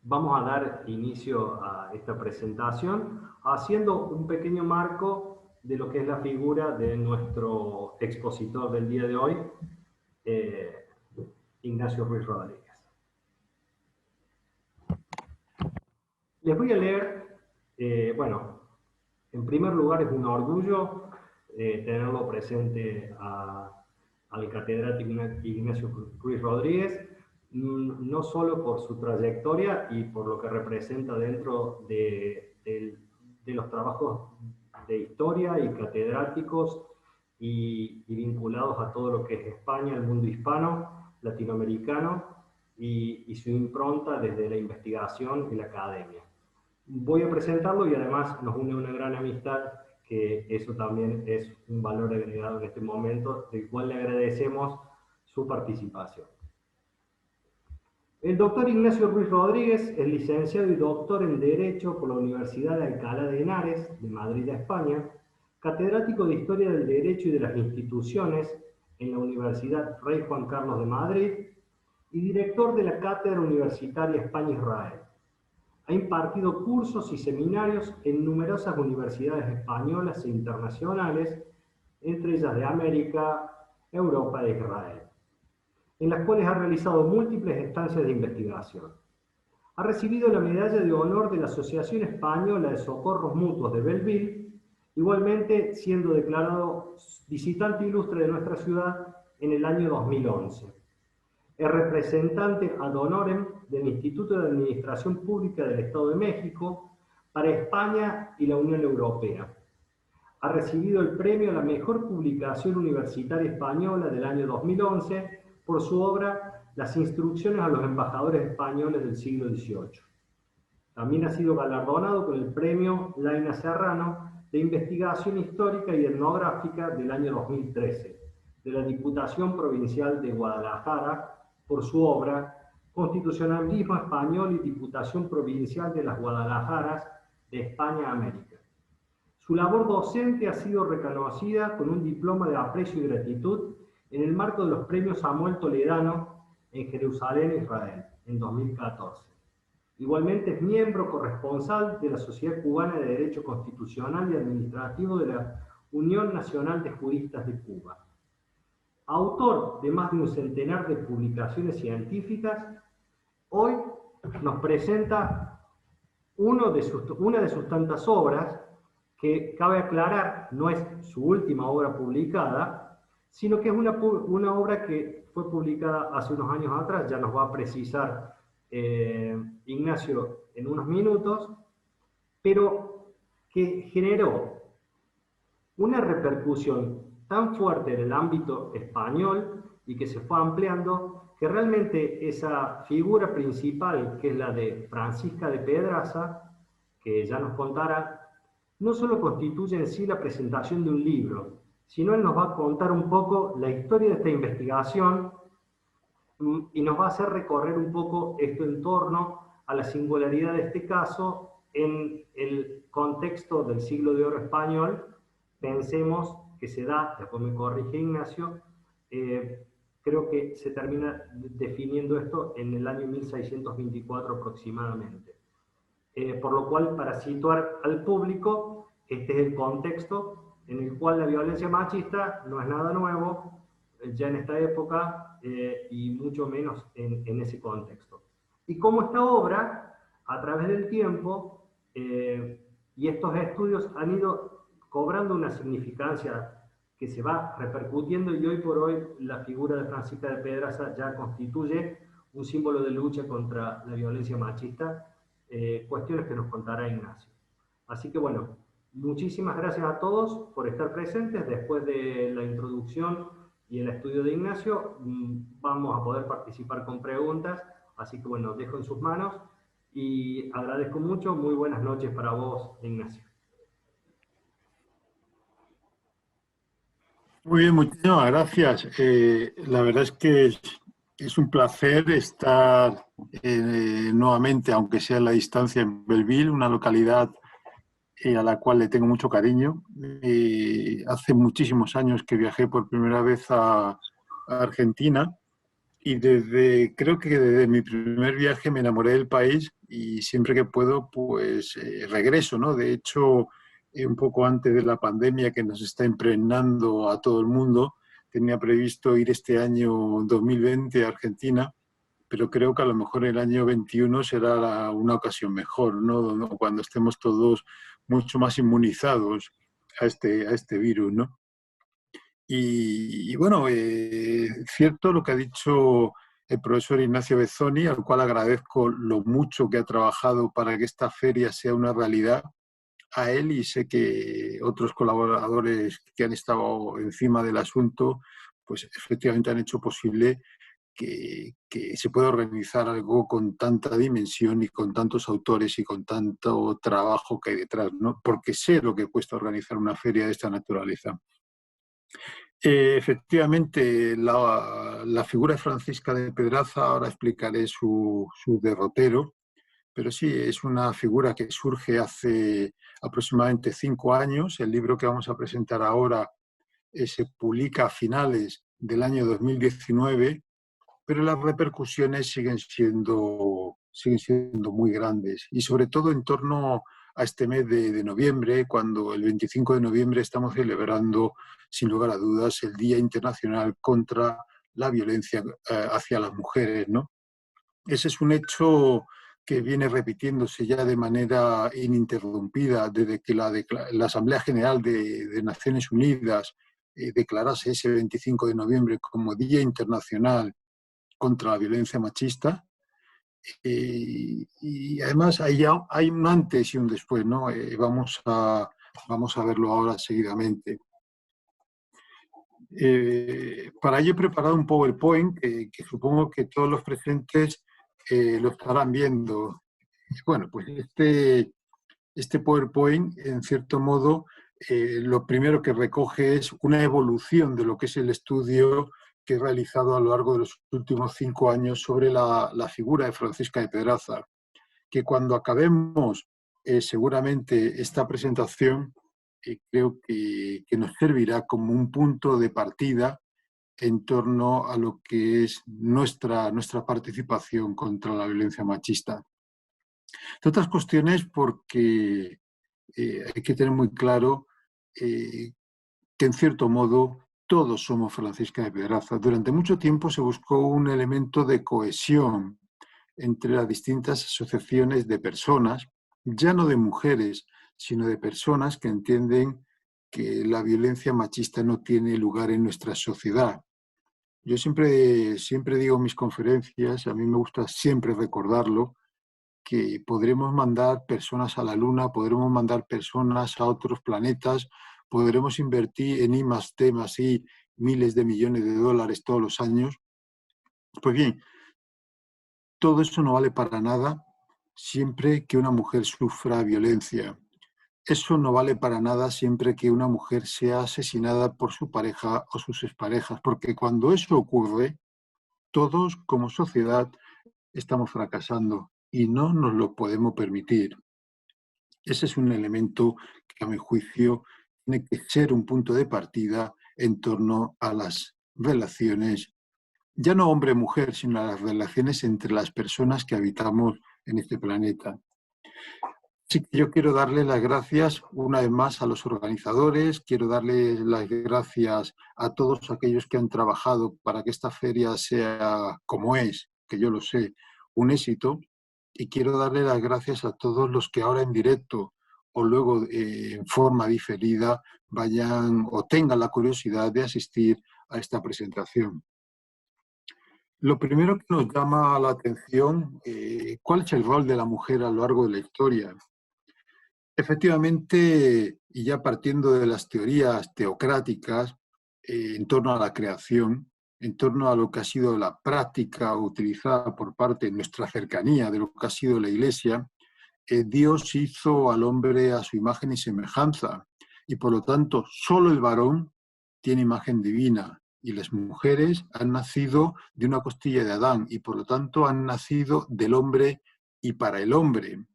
Vamos a dar inicio a esta presentación haciendo un pequeño marco de lo que es la figura de nuestro expositor del día de hoy, eh, Ignacio Ruiz Rodríguez. Les voy a leer, bueno, en primer lugar es un orgullo tenerlo presente al catedrático Ignacio Ruiz Rodríguez, no solo por su trayectoria y por lo que representa dentro de los trabajos de historia y catedráticos y vinculados a todo lo que es España, el mundo hispano, latinoamericano y su impronta desde la investigación y la academia. Voy a presentarlo y además nos une una gran amistad, que eso también es un valor agregado en este momento, del cual le agradecemos su participación. El doctor Ignacio Ruiz Rodríguez es licenciado y doctor en Derecho por la Universidad de Alcalá de Henares, de Madrid, España, catedrático de Historia del Derecho y de las Instituciones en la Universidad Rey Juan Carlos de Madrid y director de la Cátedra Universitaria España-Israel. Ha impartido cursos y seminarios en numerosas universidades españolas e internacionales, entre ellas de América, Europa e Israel, en las cuales ha realizado múltiples estancias de investigación. Ha recibido la Medalla de Honor de la Asociación Española de Socorros Mutuos de Belleville, igualmente siendo declarado visitante ilustre de nuestra ciudad en el año 2011. Es representante ad honorem del Instituto de Administración Pública del Estado de México para España y la Unión Europea. Ha recibido el premio a la mejor publicación universitaria española del año 2011 por su obra Las instrucciones a los embajadores españoles del siglo XVIII. También ha sido galardonado con el premio Laina Serrano de Investigación Histórica y Etnográfica del año 2013 de la Diputación Provincial de Guadalajara por su obra Constitucionalismo Español y Diputación Provincial de las Guadalajaras de España a América. Su labor docente ha sido reconocida con un diploma de aprecio y gratitud en el marco de los premios Samuel Toledano en Jerusalén, Israel, en 2014. Igualmente es miembro corresponsal de la Sociedad Cubana de Derecho Constitucional y Administrativo de la Unión Nacional de Juristas de Cuba. Autor de más de un centenar de publicaciones científicas, hoy nos presenta una de sus tantas obras, que cabe aclarar, no es su última obra publicada, sino que es una obra que fue publicada hace unos años atrás, ya nos va a precisar Ignacio en unos minutos, pero que generó una repercusión tan fuerte en el ámbito español y que se fue ampliando, que realmente esa figura principal, que es la de Francisca de Pedraza, que ya nos contará, no solo constituye en sí la presentación de un libro, sino él nos va a contar un poco la historia de esta investigación y nos va a hacer recorrer un poco esto en torno a la singularidad de este caso en el contexto del siglo de oro español. Pensemos que se da, después me corrige Ignacio, creo que se termina definiendo esto en el año 1624 aproximadamente. Por lo cual, para situar al público, este es el contexto en el cual la violencia machista no es nada nuevo, ya en esta época, y mucho menos en ese contexto. Y cómo esta obra, a través del tiempo, y estos estudios han ido cobrando una significancia que se va repercutiendo, y hoy por hoy la figura de Francisca de Pedraza ya constituye un símbolo de lucha contra la violencia machista, cuestiones que nos contará Ignacio. Así que bueno, muchísimas gracias a todos por estar presentes. Después de la introducción y el estudio de Ignacio, vamos a poder participar con preguntas, así que bueno, dejo en sus manos y agradezco mucho. Muy buenas noches para vos, Ignacio. Muy bien, muchísimas gracias. La verdad es que es un placer estar nuevamente, aunque sea a la distancia, en Belleville, una localidad a la cual le tengo mucho cariño. Hace muchísimos años que viajé por primera vez a Argentina Y creo que desde mi primer viaje me enamoré del país y siempre que puedo, pues regreso, ¿no? De hecho, un poco antes de la pandemia que nos está impregnando a todo el mundo, tenía previsto ir este año 2020 a Argentina, pero creo que a lo mejor el año 21 será una ocasión mejor, ¿no? Cuando estemos todos mucho más inmunizados a este virus, ¿no? Y bueno, cierto lo que ha dicho el profesor Ignacio Bezzoni, al cual agradezco lo mucho que ha trabajado para que esta feria sea una realidad, a él y sé que otros colaboradores que han estado encima del asunto, pues efectivamente han hecho posible que se pueda organizar algo con tanta dimensión y con tantos autores y con tanto trabajo que hay detrás, ¿no? Porque sé lo que cuesta organizar una feria de esta naturaleza. Efectivamente, la figura de Francisca de Pedraza, ahora explicaré su derrotero, pero sí, es una figura que surge hace aproximadamente 5 años. El libro que vamos a presentar ahora se publica a finales del año 2019, pero las repercusiones siguen siendo muy grandes y sobre todo en torno a este mes de noviembre, cuando el 25 de noviembre estamos celebrando, sin lugar a dudas, el Día Internacional contra la Violencia hacia las mujeres, ¿no? Ese es un hecho que viene repitiéndose ya de manera ininterrumpida desde que la Asamblea General de Naciones Unidas declarase ese 25 de noviembre como Día Internacional contra la violencia machista. Y además hay un antes y un después, ¿no? Vamos a verlo ahora seguidamente. Para ello he preparado un PowerPoint que supongo que todos los presentes lo estarán viendo. Bueno, pues este PowerPoint, en cierto modo, lo primero que recoge es una evolución de lo que es el estudio que he realizado a lo largo de los últimos 5 años sobre la figura de Francisca de Pedraza, que cuando acabemos seguramente esta presentación, creo que nos servirá como un punto de partida en torno a lo que es nuestra participación contra la violencia machista. De otras cuestiones, porque hay que tener muy claro que, en cierto modo, todos somos Francisca de Pedraza. Durante mucho tiempo se buscó un elemento de cohesión entre las distintas asociaciones de personas, ya no de mujeres, sino de personas que entienden que la violencia machista no tiene lugar en nuestra sociedad. Yo siempre digo en mis conferencias, a mí me gusta siempre recordarlo, que podremos mandar personas a la Luna, podremos mandar personas a otros planetas, podremos invertir en I+D+, I miles de millones de dólares todos los años. Pues bien, todo eso no vale para nada siempre que una mujer sufra violencia. Eso no vale para nada siempre que una mujer sea asesinada por su pareja o sus exparejas, porque cuando eso ocurre, todos como sociedad estamos fracasando y no nos lo podemos permitir. Ese es un elemento que, a mi juicio, tiene que ser un punto de partida en torno a las relaciones, ya no hombre-mujer, sino a las relaciones entre las personas que habitamos en este planeta. Sí, yo quiero darle las gracias una vez más a los organizadores, quiero darle las gracias a todos aquellos que han trabajado para que esta feria sea como es, que yo lo sé, un éxito, y quiero darle las gracias a todos los que ahora en directo o luego en forma diferida vayan o tengan la curiosidad de asistir a esta presentación. Lo primero que nos llama la atención, ¿cuál es el rol de la mujer a lo largo de la historia? Efectivamente, y ya partiendo de las teorías teocráticas en torno a la creación, en torno a lo que ha sido la práctica utilizada por parte de nuestra cercanía, de lo que ha sido la Iglesia, Dios hizo al hombre a su imagen y semejanza, y por lo tanto solo el varón tiene imagen divina, y las mujeres han nacido de una costilla de Adán, y por lo tanto han nacido del hombre y para el hombre.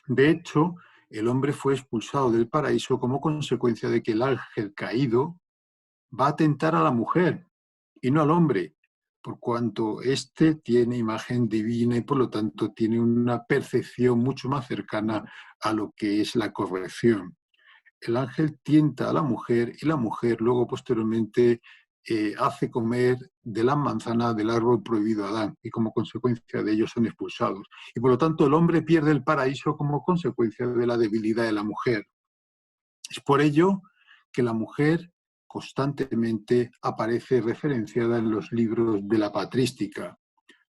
De hecho, el hombre fue expulsado del paraíso como consecuencia de que el ángel caído va a tentar a la mujer y no al hombre, por cuanto éste tiene imagen divina y por lo tanto tiene una percepción mucho más cercana a lo que es la corrección. El ángel tienta a la mujer y la mujer luego posteriormente hace comer de la manzana del árbol prohibido a Adán y como consecuencia de ello son expulsados. Y por lo tanto el hombre pierde el paraíso como consecuencia de la debilidad de la mujer. Es por ello que la mujer constantemente aparece referenciada en los libros de la patrística.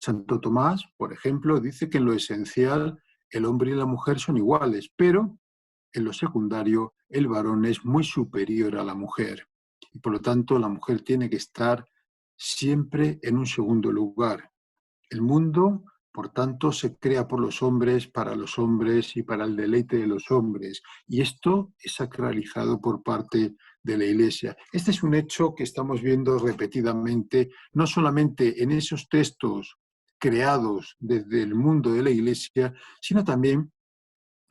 Santo Tomás, por ejemplo, dice que en lo esencial el hombre y la mujer son iguales, pero en lo secundario el varón es muy superior a la mujer. Y por lo tanto la mujer tiene que estar siempre en un segundo lugar. El mundo, por tanto, se crea por los hombres, para los hombres y para el deleite de los hombres. Y esto es sacralizado por parte de la Iglesia. Este es un hecho que estamos viendo repetidamente, no solamente en esos textos creados desde el mundo de la Iglesia, sino también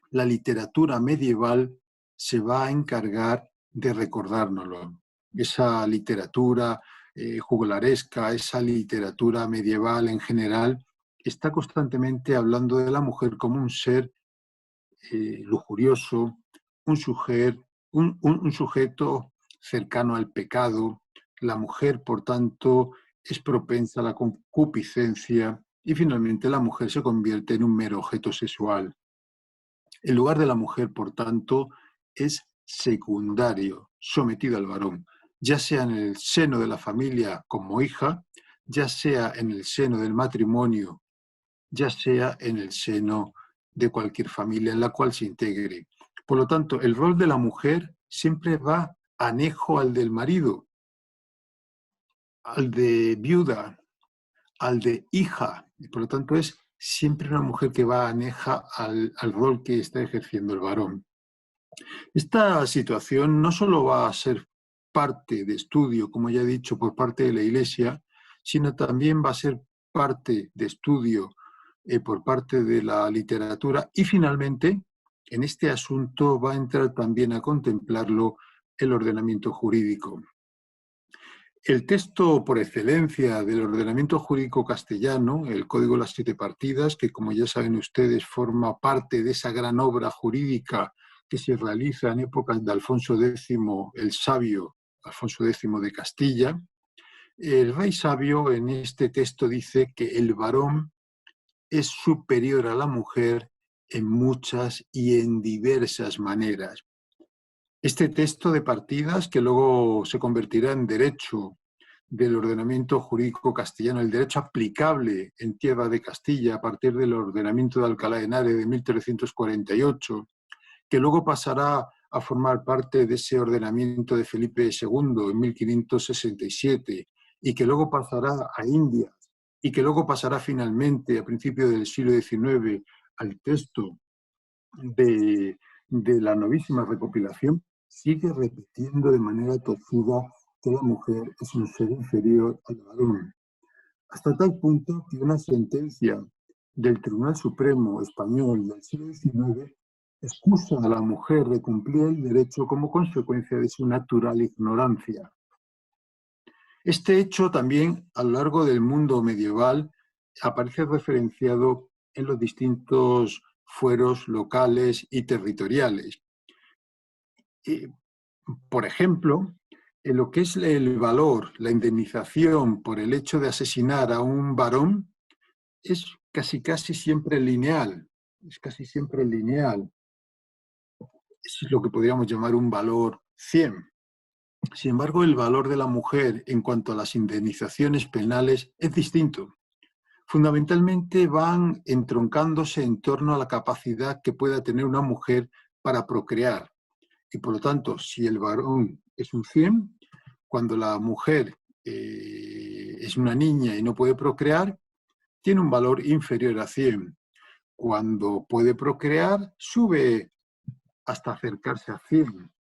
la literatura medieval se va a encargar de recordárnoslo. Esa literatura juglaresca, esa literatura medieval en general, está constantemente hablando de la mujer como un ser lujurioso, un sujeto cercano al pecado. La mujer, por tanto, es propensa a la concupiscencia y finalmente la mujer se convierte en un mero objeto sexual. El lugar de la mujer, por tanto, es secundario, sometido al varón, ya sea en el seno de la familia como hija, ya sea en el seno del matrimonio, ya sea en el seno de cualquier familia en la cual se integre. Por lo tanto, el rol de la mujer siempre va anejo al del marido, al de viuda, al de hija, y por lo tanto es siempre una mujer que va aneja al rol que está ejerciendo el varón. Esta situación no solo va a ser parte de estudio, como ya he dicho, por parte de la Iglesia, sino también va a ser parte de estudio por parte de la literatura y finalmente en este asunto va a entrar también a contemplarlo el ordenamiento jurídico. El texto por excelencia del ordenamiento jurídico castellano, el Código de las Siete Partidas, que como ya saben ustedes forma parte de esa gran obra jurídica que se realiza en épocas de Alfonso X, el sabio, Alfonso X de Castilla, el rey sabio en este texto dice que el varón es superior a la mujer en muchas y en diversas maneras. Este texto de partidas, que luego se convertirá en derecho del ordenamiento jurídico castellano, el derecho aplicable en tierra de Castilla a partir del ordenamiento de Alcalá de Henares de 1348, que luego pasará a formar parte de ese ordenamiento de Felipe II en 1567 y que luego pasará a Indias y que luego pasará finalmente a principios del siglo XIX al texto de la novísima recopilación, sigue repitiendo de manera tozuda que la mujer es un ser inferior al varón. Hasta tal punto que una sentencia del Tribunal Supremo Español del siglo XIX excusa a la mujer de cumplir el derecho como consecuencia de su natural ignorancia. Este hecho también a lo largo del mundo medieval aparece referenciado en los distintos fueros locales y territoriales. Por ejemplo, en lo que es el valor, la indemnización por el hecho de asesinar a un varón es casi siempre lineal. Es casi siempre lineal. Es lo que podríamos llamar un valor 100. Sin embargo, el valor de la mujer en cuanto a las indemnizaciones penales es distinto. Fundamentalmente van entroncándose en torno a la capacidad que pueda tener una mujer para procrear. Y por lo tanto, si el varón es un 100, cuando la mujer es una niña y no puede procrear, tiene un valor inferior a 100. Cuando puede procrear, sube hasta acercarse a 100.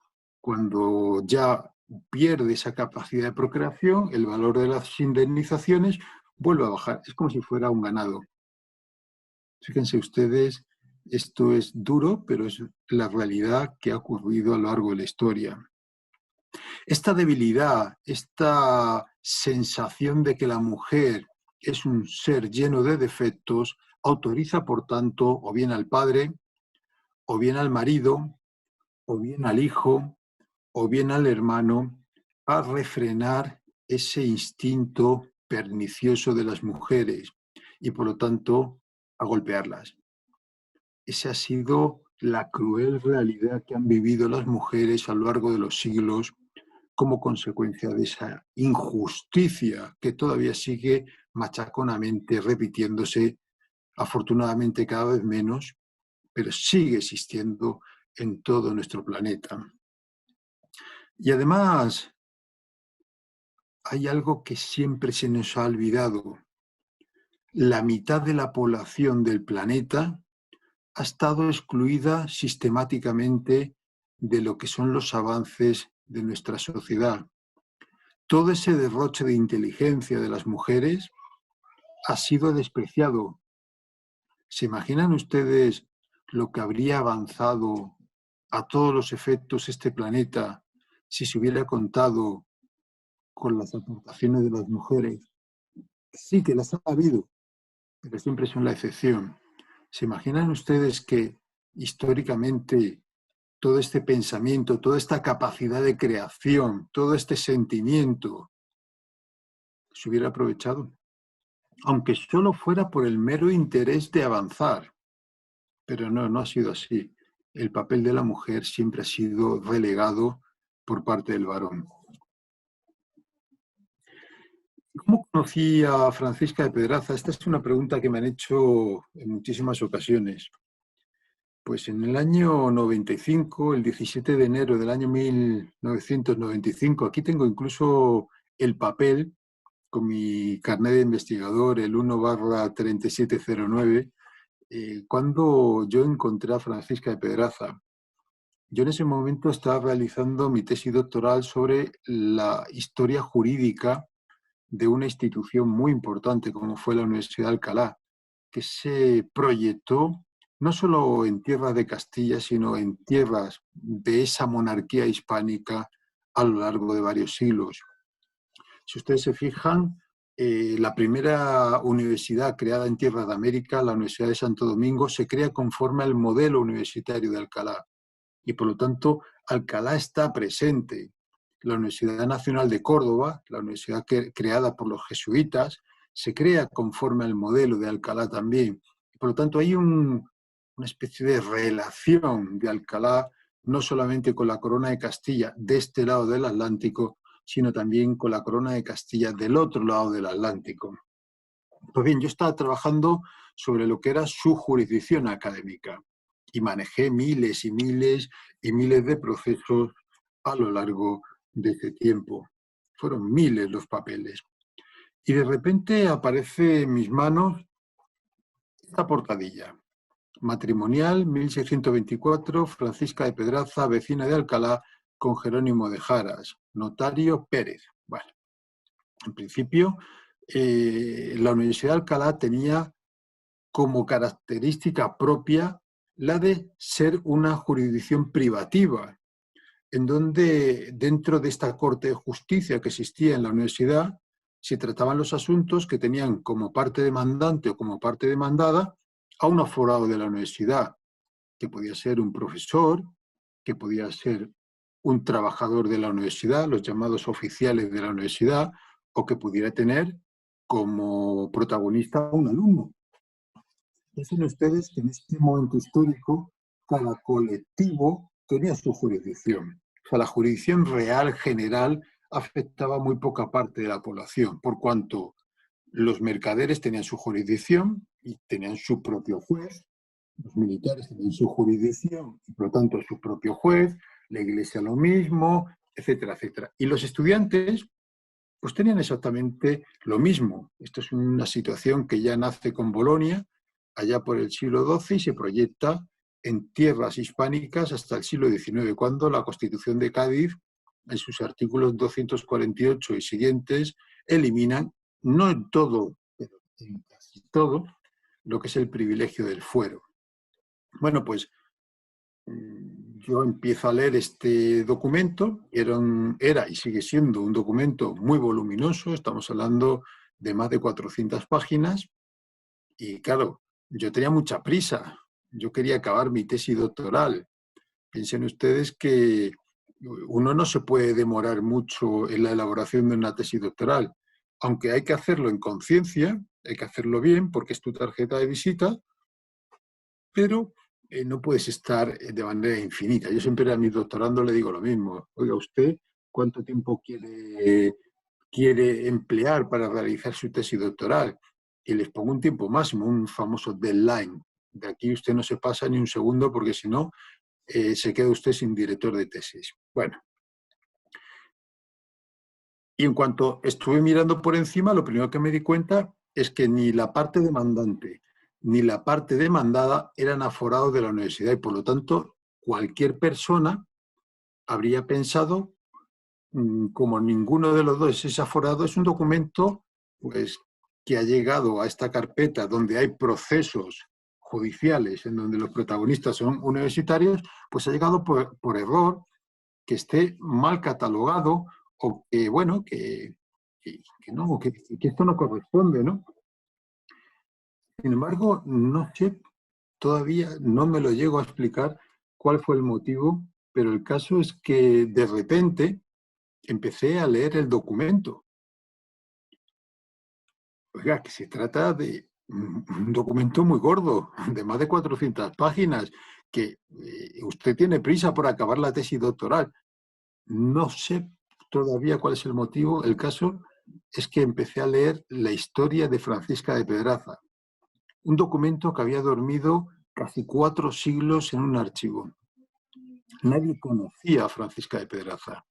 Cuando ya pierde esa capacidad de procreación, el valor de las indemnizaciones vuelve a bajar. Es como si fuera un ganado. Fíjense ustedes, esto es duro, pero es la realidad que ha ocurrido a lo largo de la historia. Esta debilidad, esta sensación de que la mujer es un ser lleno de defectos, autoriza, por tanto, o bien al padre, o bien al marido, o bien al hijo, o bien al hermano, a refrenar ese instinto pernicioso de las mujeres y, por lo tanto, a golpearlas. Esa ha sido la cruel realidad que han vivido las mujeres a lo largo de los siglos como consecuencia de esa injusticia que todavía sigue machaconamente repitiéndose, afortunadamente cada vez menos, pero sigue existiendo en todo nuestro planeta. Y además hay algo que siempre se nos ha olvidado. La mitad de la población del planeta ha estado excluida sistemáticamente de lo que son los avances de nuestra sociedad. Todo ese derroche de inteligencia de las mujeres ha sido despreciado. ¿Se imaginan ustedes lo que habría avanzado a todos los efectos este planeta si se hubiera contado con las aportaciones de las mujeres? Sí que las ha habido, pero siempre son la excepción. ¿Se imaginan ustedes que históricamente todo este pensamiento, toda esta capacidad de creación, todo este sentimiento se hubiera aprovechado? Aunque solo fuera por el mero interés de avanzar. Pero no, no ha sido así. El papel de la mujer siempre ha sido relegado por parte del varón. ¿Cómo conocí a Francisca de Pedraza? Esta es una pregunta que me han hecho en muchísimas ocasiones. Pues en el año 95, el 17 de enero del año 1995, aquí tengo incluso el papel con mi carnet de investigador, el 1/3709, cuando yo encontré a Francisca de Pedraza. Yo en ese momento estaba realizando mi tesis doctoral sobre la historia jurídica de una institución muy importante como fue la Universidad de Alcalá, que se proyectó no solo en tierras de Castilla, sino en tierras de esa monarquía hispánica a lo largo de varios siglos. Si ustedes se fijan, la primera universidad creada en tierra de América, la Universidad de Santo Domingo, se crea conforme al modelo universitario de Alcalá. Y por lo tanto, Alcalá está presente. La Universidad Nacional de Córdoba, la universidad creada por los jesuitas, se crea conforme al modelo de Alcalá también. Por lo tanto, hay una especie de relación de Alcalá, no solamente con la corona de Castilla de este lado del Atlántico, sino también con la corona de Castilla del otro lado del Atlántico. Pues bien, yo estaba trabajando sobre lo que era su jurisdicción académica y manejé miles y miles y miles de procesos a lo largo de ese tiempo. Fueron miles los papeles. Y de repente aparece en mis manos esta portadilla. Matrimonial, 1624, Francisca de Pedraza, vecina de Alcalá, con Jerónimo de Jaras, notario Pérez. Bueno, en principio, la Universidad de Alcalá tenía como característica propia la de ser una jurisdicción privativa, en donde dentro de esta Corte de Justicia que existía en la universidad, se trataban los asuntos que tenían como parte demandante o como parte demandada a un aforado de la universidad, que podía ser un profesor, que podía ser un trabajador de la universidad, los llamados oficiales de la universidad, o que pudiera tener como protagonista un alumno. Piensen ustedes que en este momento histórico cada colectivo tenía su jurisdicción. O sea, la jurisdicción real, general, afectaba muy poca parte de la población, por cuanto los mercaderes tenían su jurisdicción y tenían su propio juez, los militares tenían su jurisdicción y por lo tanto su propio juez, la iglesia lo mismo, etcétera, etcétera. Y los estudiantes pues tenían exactamente lo mismo. Esto es una situación que ya nace con Bolonia, allá por el siglo XII, y se proyecta en tierras hispánicas hasta el siglo XIX, cuando la Constitución de Cádiz, en sus artículos 248 y siguientes, eliminan, no en todo, pero en casi todo, lo que es el privilegio del fuero. Bueno, pues yo empiezo a leer este documento, era y sigue siendo un documento muy voluminoso, estamos hablando de más de 400 páginas, y claro, yo tenía mucha prisa, yo quería acabar mi tesis doctoral. Piensen ustedes que uno no se puede demorar mucho en la elaboración de una tesis doctoral, aunque hay que hacerlo en conciencia, hay que hacerlo bien porque es tu tarjeta de visita, pero no puedes estar de manera infinita. Yo siempre a mis doctorandos le digo lo mismo. Oiga, ¿usted cuánto tiempo quiere emplear para realizar su tesis doctoral? Y les pongo un tiempo máximo, un famoso deadline. De aquí usted no se pasa ni un segundo porque si no, se queda usted sin director de tesis. Bueno, y en cuanto estuve mirando por encima, lo primero que me di cuenta es que ni la parte demandante ni la parte demandada eran aforados de la universidad y por lo tanto cualquier persona habría pensado, como ninguno de los dos es aforado, es un documento pues, que ha llegado a esta carpeta donde hay procesos judiciales en donde los protagonistas son universitarios, pues ha llegado por error, que esté mal catalogado o que, bueno, que no, que esto no corresponde, ¿no? Sin embargo, no sé, todavía no me lo llego a explicar cuál fue el motivo, pero el caso es que de repente empecé a leer el documento. Oiga, que se trata de un documento muy gordo, de más de 400 páginas, que usted tiene prisa por acabar la tesis doctoral. No sé todavía cuál es el motivo. El caso es que empecé a leer la historia de Francisca de Pedraza, un documento que había dormido casi 4 siglos en un archivo. Nadie conocía a Francisca de Pedraza.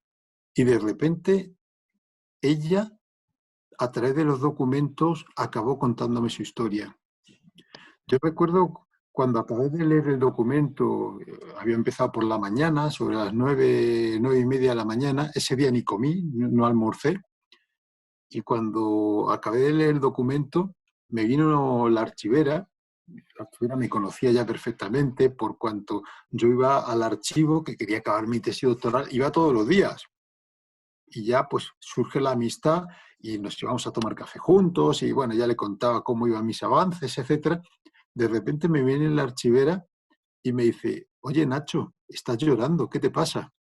Y de repente ella, a través de los documentos, acabó contándome su historia. Yo recuerdo cuando acabé de leer el documento, había empezado por la mañana, sobre las 9:30 de la mañana, ese día ni comí, no almorcé, y cuando acabé de leer el documento, me vino la archivera me conocía ya perfectamente por cuanto yo iba al archivo, que quería acabar mi tesis doctoral, iba todos los días. Y ya pues surge la amistad y nos íbamos a tomar café juntos y bueno, ya le contaba cómo iban mis avances, etcétera. De repente me viene la archivera y me dice, oye Nacho, estás llorando, ¿qué te pasa?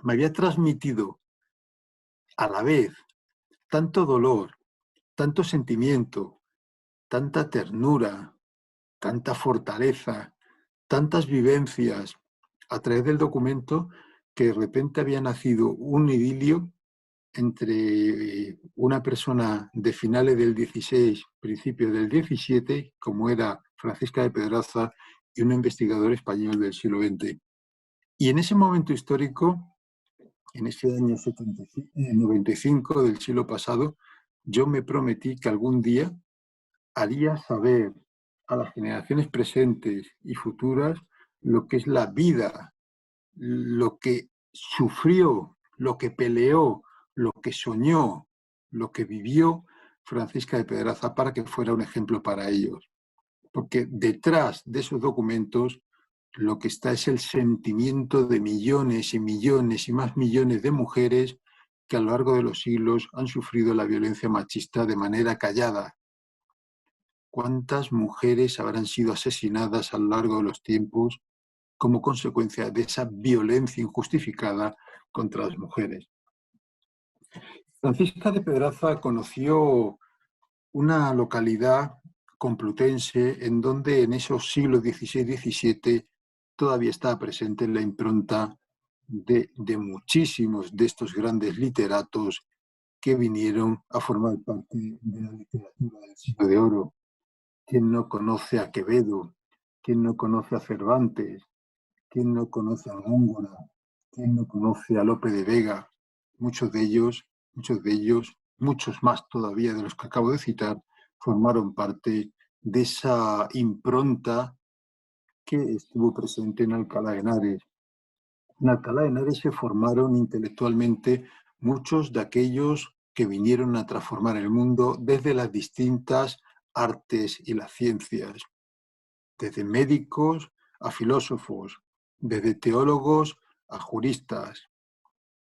Me había transmitido a la vez tanto dolor, tanto sentimiento, tanta ternura, tanta fortaleza, tantas vivencias a través del documento que de repente había nacido un idilio entre una persona de finales del 16, principios del 17, como era Francisca de Pedraza, y un investigador español del siglo XX. Y en ese momento histórico, en ese año 95 del siglo pasado, yo me prometí que algún día haría saber a las generaciones presentes y futuras lo que es la vida, lo que sufrió, lo que peleó, lo que soñó, lo que vivió Francisca de Pedraza para que fuera un ejemplo para ellos. Porque detrás de esos documentos lo que está es el sentimiento de millones y millones y más millones de mujeres que a lo largo de los siglos han sufrido la violencia machista de manera callada. ¿Cuántas mujeres habrán sido asesinadas a lo largo de los tiempos como consecuencia de esa violencia injustificada contra las mujeres? Francisca de Pedraza conoció una localidad complutense en donde en esos siglos XVI-XVII todavía estaba presente la impronta de muchísimos de estos grandes literatos que vinieron a formar parte de la literatura del siglo de oro. ¿Quién no conoce a Quevedo? ¿Quién no conoce a Cervantes? ¿Quién no conoce a Góngora? ¿Quién no conoce a Lope de Vega? Muchos de ellos, muchos más todavía de los que acabo de citar, formaron parte de esa impronta que estuvo presente en Alcalá de Henares. En Alcalá de Henares se formaron intelectualmente muchos de aquellos que vinieron a transformar el mundo desde las distintas artes y las ciencias, desde médicos a filósofos, desde teólogos a juristas.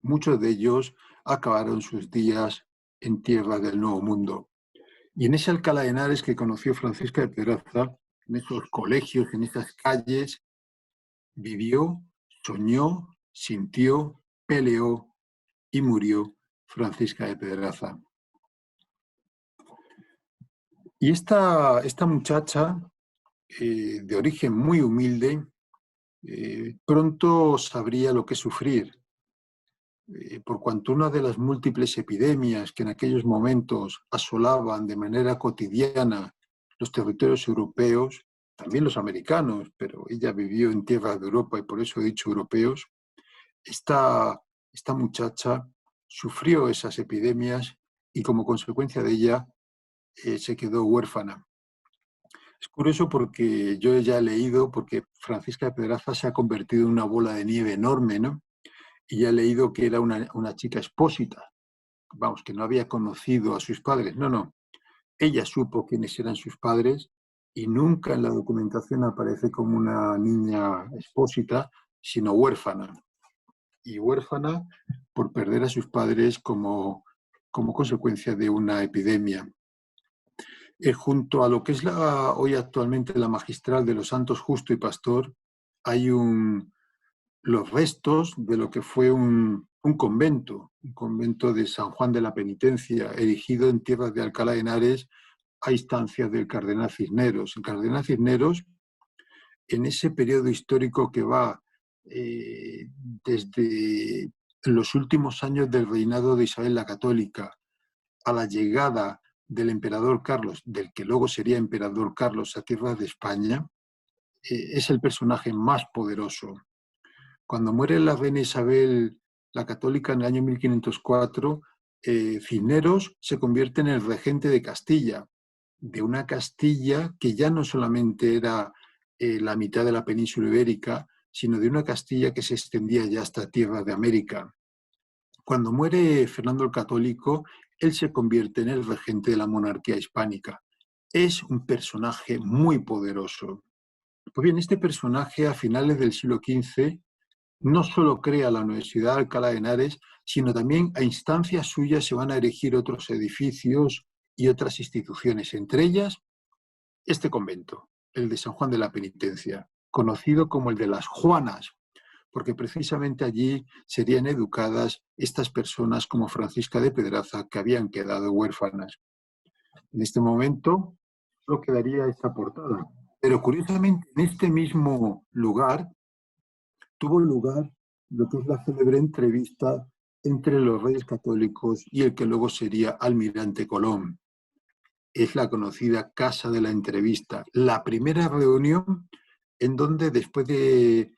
Muchos de ellos acabaron sus días en tierra del Nuevo Mundo. Y en ese Alcalá de Henares que conoció Francisca de Pedraza, en esos colegios, en esas calles, vivió, soñó, sintió, peleó y murió Francisca de Pedraza. Y esta muchacha, de origen muy humilde, pronto sabría lo que es sufrir, por cuanto una de las múltiples epidemias que en aquellos momentos asolaban de manera cotidiana los territorios europeos, también los americanos, pero ella vivió en tierras de Europa y por eso he dicho europeos, esta muchacha sufrió esas epidemias y como consecuencia de ella se quedó huérfana. Es curioso porque yo ya he leído, porque Francisca de Pedraza se ha convertido en una bola de nieve enorme, ¿no? Y ya he leído que era una chica expósita, vamos, que no había conocido a sus padres. No, no. Ella supo quiénes eran sus padres y nunca en la documentación aparece como una niña expósita, sino huérfana. Y huérfana por perder a sus padres como consecuencia de una epidemia. Junto a lo que es hoy actualmente la magistral de los Santos Justo y Pastor, hay los restos de lo que fue un convento de San Juan de la Penitencia, erigido en tierras de Alcalá de Henares a instancias del cardenal Cisneros. El cardenal Cisneros, en ese periodo histórico que va desde los últimos años del reinado de Isabel la Católica a la llegada del emperador Carlos, del que luego sería emperador Carlos a tierras de España, es el personaje más poderoso. Cuando muere la reina Isabel la Católica en el año 1504, Cisneros se convierte en el regente de Castilla, de una Castilla que ya no solamente era la mitad de la península ibérica, sino de una Castilla que se extendía ya hasta tierras de América. Cuando muere Fernando el Católico, él se convierte en el regente de la monarquía hispánica. Es un personaje muy poderoso. Pues bien, este personaje a finales del siglo XV no solo crea la Universidad de Alcalá de Henares, sino también a instancias suyas se van a erigir otros edificios y otras instituciones, entre ellas este convento, el de San Juan de la Penitencia, conocido como el de las Juanas, porque precisamente allí serían educadas estas personas como Francisca de Pedraza, que habían quedado huérfanas. En este momento solo quedaría esta portada. Pero curiosamente, en este mismo lugar tuvo lugar lo que es la célebre entrevista entre los reyes católicos y el que luego sería almirante Colón. Es la conocida Casa de la Entrevista, la primera reunión en donde después de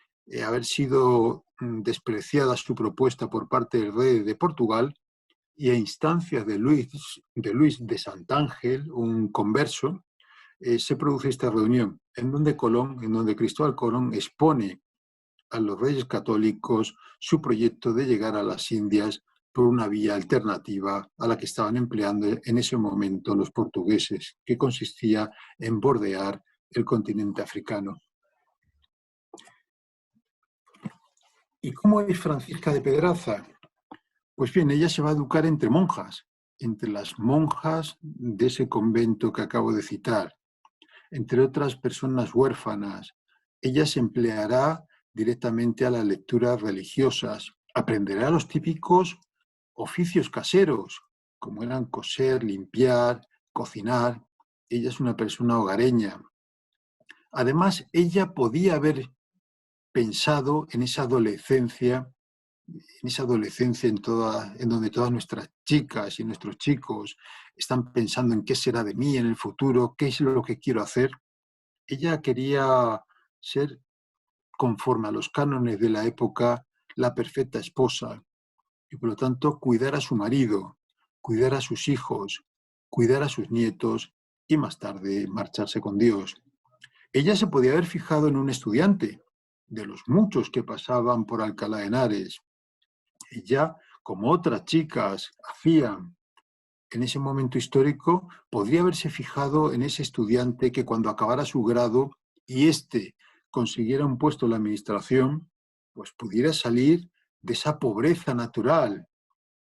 haber sido despreciada su propuesta por parte del rey de Portugal y a instancias de Luis de Santángel, un converso, se produce esta reunión en donde Cristóbal Colón expone a los reyes católicos su proyecto de llegar a las Indias por una vía alternativa a la que estaban empleando en ese momento los portugueses, que consistía en bordear el continente africano. ¿Y cómo es Francisca de Pedraza? Pues bien, ella se va a educar entre monjas, entre las monjas de ese convento que acabo de citar, entre otras personas huérfanas. Ella se empleará directamente a las lecturas religiosas, aprenderá los típicos oficios caseros, como eran coser, limpiar, cocinar. Ella es una persona hogareña. Además, ella podía haber pensado en esa adolescencia en donde todas nuestras chicas y nuestros chicos están pensando en qué será de mí en el futuro, qué es lo que quiero hacer. Ella quería ser, conforme a los cánones de la época, la perfecta esposa y por lo tanto cuidar a su marido, cuidar a sus hijos, cuidar a sus nietos y más tarde marcharse con Dios. Ella se podía haber fijado en un estudiante de los muchos que pasaban por Alcalá de Henares. Ella, como otras chicas hacían en ese momento histórico, podría haberse fijado en ese estudiante que cuando acabara su grado y consiguiera un puesto en la administración, pues pudiera salir de esa pobreza natural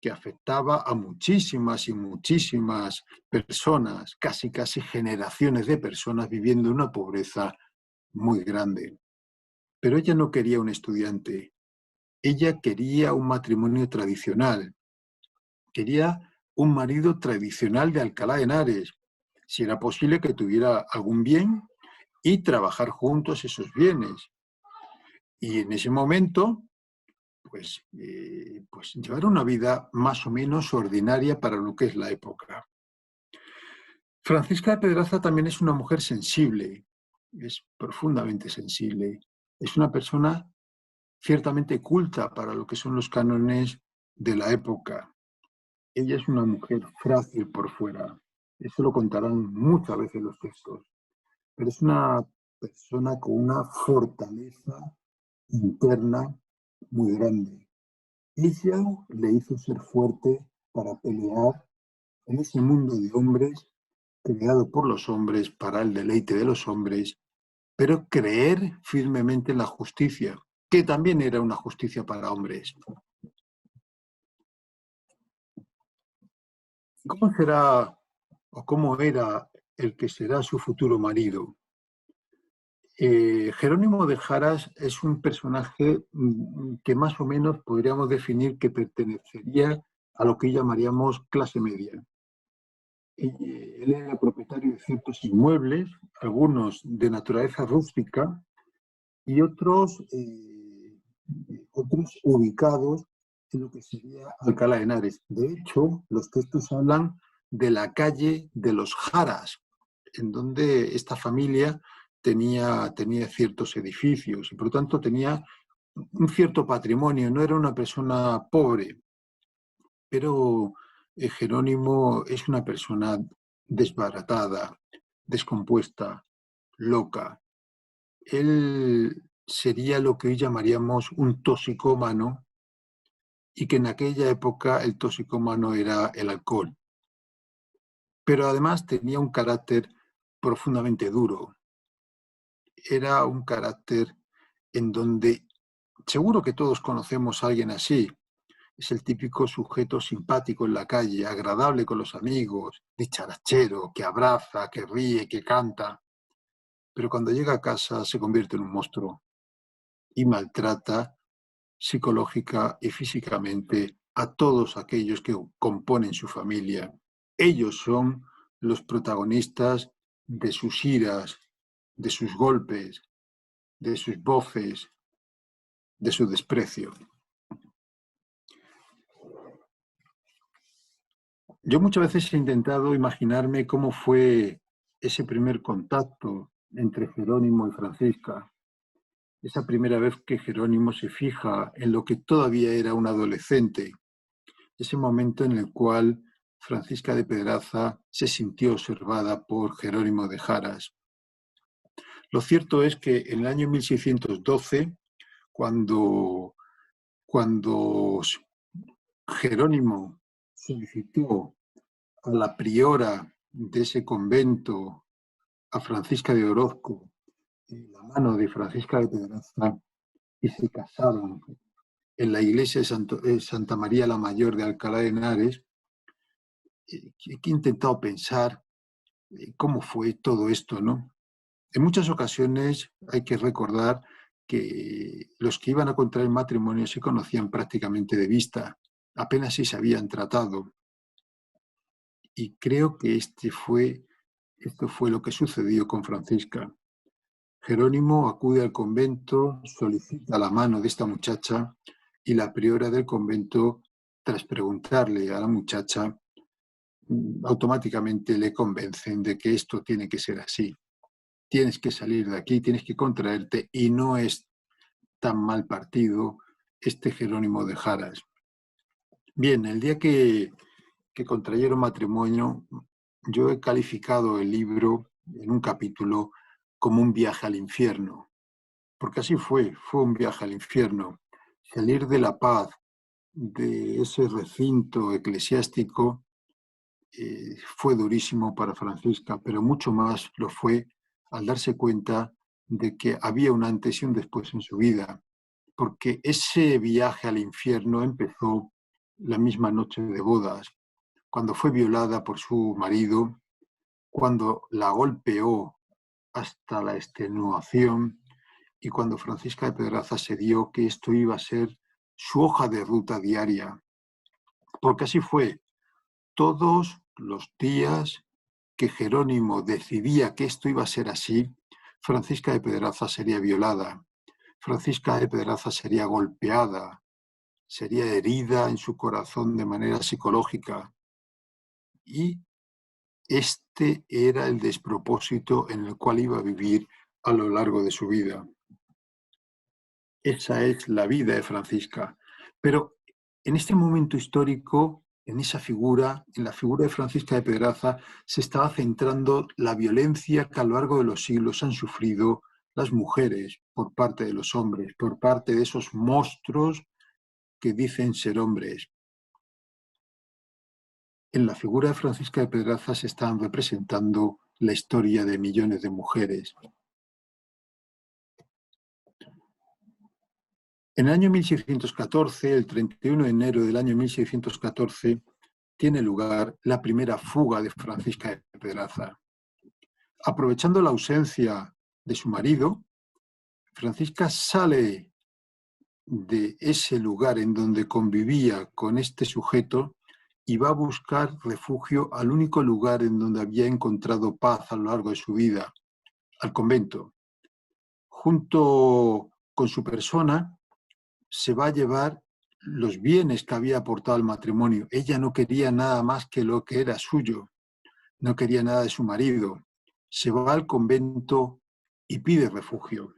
que afectaba a muchísimas y muchísimas personas, casi generaciones de personas viviendo una pobreza muy grande. Pero ella no quería un estudiante, ella quería un matrimonio tradicional, quería un marido tradicional de Alcalá de Henares, si era posible que tuviera algún bien y trabajar juntos esos bienes. Y en ese momento, pues llevar una vida más o menos ordinaria para lo que es la época. Francisca de Pedraza también es una mujer sensible, es profundamente sensible, es una persona ciertamente culta para lo que son los cánones de la época. Ella es una mujer frágil por fuera, eso lo contarán muchas veces los textos, pero es una persona con una fortaleza interna muy grande. Ella le hizo ser fuerte para pelear en ese mundo de hombres, creado por los hombres para el deleite de los hombres, pero creer firmemente en la justicia, que también era una justicia para hombres. ¿Cómo será o cómo era el que será su futuro marido? Jerónimo de Jaras es un personaje que más o menos podríamos definir que pertenecería a lo que llamaríamos clase media. Él era propietario de ciertos inmuebles, algunos de naturaleza rústica y otros ubicados en lo que sería Alcalá de Henares. De hecho, los textos hablan de la calle de los Jaras, en donde esta familia tenía ciertos edificios y por lo tanto tenía un cierto patrimonio, no era una persona pobre, pero Jerónimo es una persona desbaratada, descompuesta, loca. Él sería lo que hoy llamaríamos un toxicómano y que en aquella época el toxicómano era el alcohol. Pero además tenía un carácter profundamente duro. Era un carácter en donde seguro que todos conocemos a alguien así. Es el típico sujeto simpático en la calle, agradable con los amigos, dicharachero, que abraza, que ríe, que canta. Pero cuando llega a casa se convierte en un monstruo y maltrata psicológica y físicamente a todos aquellos que componen su familia. Ellos son los protagonistas de sus iras, de sus golpes, de sus voces, de su desprecio. Yo muchas veces he intentado imaginarme cómo fue ese primer contacto entre Jerónimo y Francisca, esa primera vez que Jerónimo se fija en lo que todavía era un adolescente, ese momento en el cual Francisca de Pedraza se sintió observada por Jerónimo de Jaras. Lo cierto es que en el año 1612, cuando Jerónimo solicitó a la priora de ese convento, a Francisca de Orozco, la mano de Francisca de Pedraza, y se casaron en la iglesia de Santa María la Mayor de Alcalá de Henares, he intentado pensar cómo fue todo esto, ¿no? En muchas ocasiones hay que recordar que los que iban a contraer matrimonio se conocían prácticamente de vista, apenas si se habían tratado. Y creo que esto fue lo que sucedió con Francisca. Jerónimo acude al convento, solicita la mano de esta muchacha y la priora del convento, tras preguntarle a la muchacha, automáticamente le convencen de que esto tiene que ser así. Tienes que salir de aquí, tienes que contraerte y no es tan mal partido este Jerónimo de Jaras. Bien, el día que contrayeron matrimonio, yo he calificado el libro en un capítulo como un viaje al infierno, porque así fue un viaje al infierno. Salir de la paz, de ese recinto eclesiástico, fue durísimo para Francisca, pero mucho más lo fue al darse cuenta de que había un antes y un después en su vida, porque ese viaje al infierno empezó la misma noche de bodas, cuando fue violada por su marido, cuando la golpeó hasta la extenuación y cuando Francisca de Pedraza se dio que esto iba a ser su hoja de ruta diaria, porque así fue. Todos los días que Jerónimo decidía que esto iba a ser así, Francisca de Pedraza sería violada, Francisca de Pedraza sería golpeada, sería herida en su corazón de manera psicológica. Y este era el despropósito en el cual iba a vivir a lo largo de su vida. Esa es la vida de Francisca. Pero en este momento histórico, en esa figura, en la figura de Francisca de Pedraza, se estaba centrando la violencia que a lo largo de los siglos han sufrido las mujeres por parte de los hombres, por parte de esos monstruos que dicen ser hombres. En la figura de Francisca de Pedraza se están representando la historia de millones de mujeres. En el año 1614, el 31 de enero del año 1614, tiene lugar la primera fuga de Francisca de Pedraza. Aprovechando la ausencia de su marido, Francisca sale de ese lugar en donde convivía con este sujeto y va a buscar refugio al único lugar en donde había encontrado paz a lo largo de su vida, al convento. Junto con su persona se va a llevar los bienes que había aportado al matrimonio. Ella no quería nada más que lo que era suyo, no quería nada de su marido. Se va al convento y pide refugio.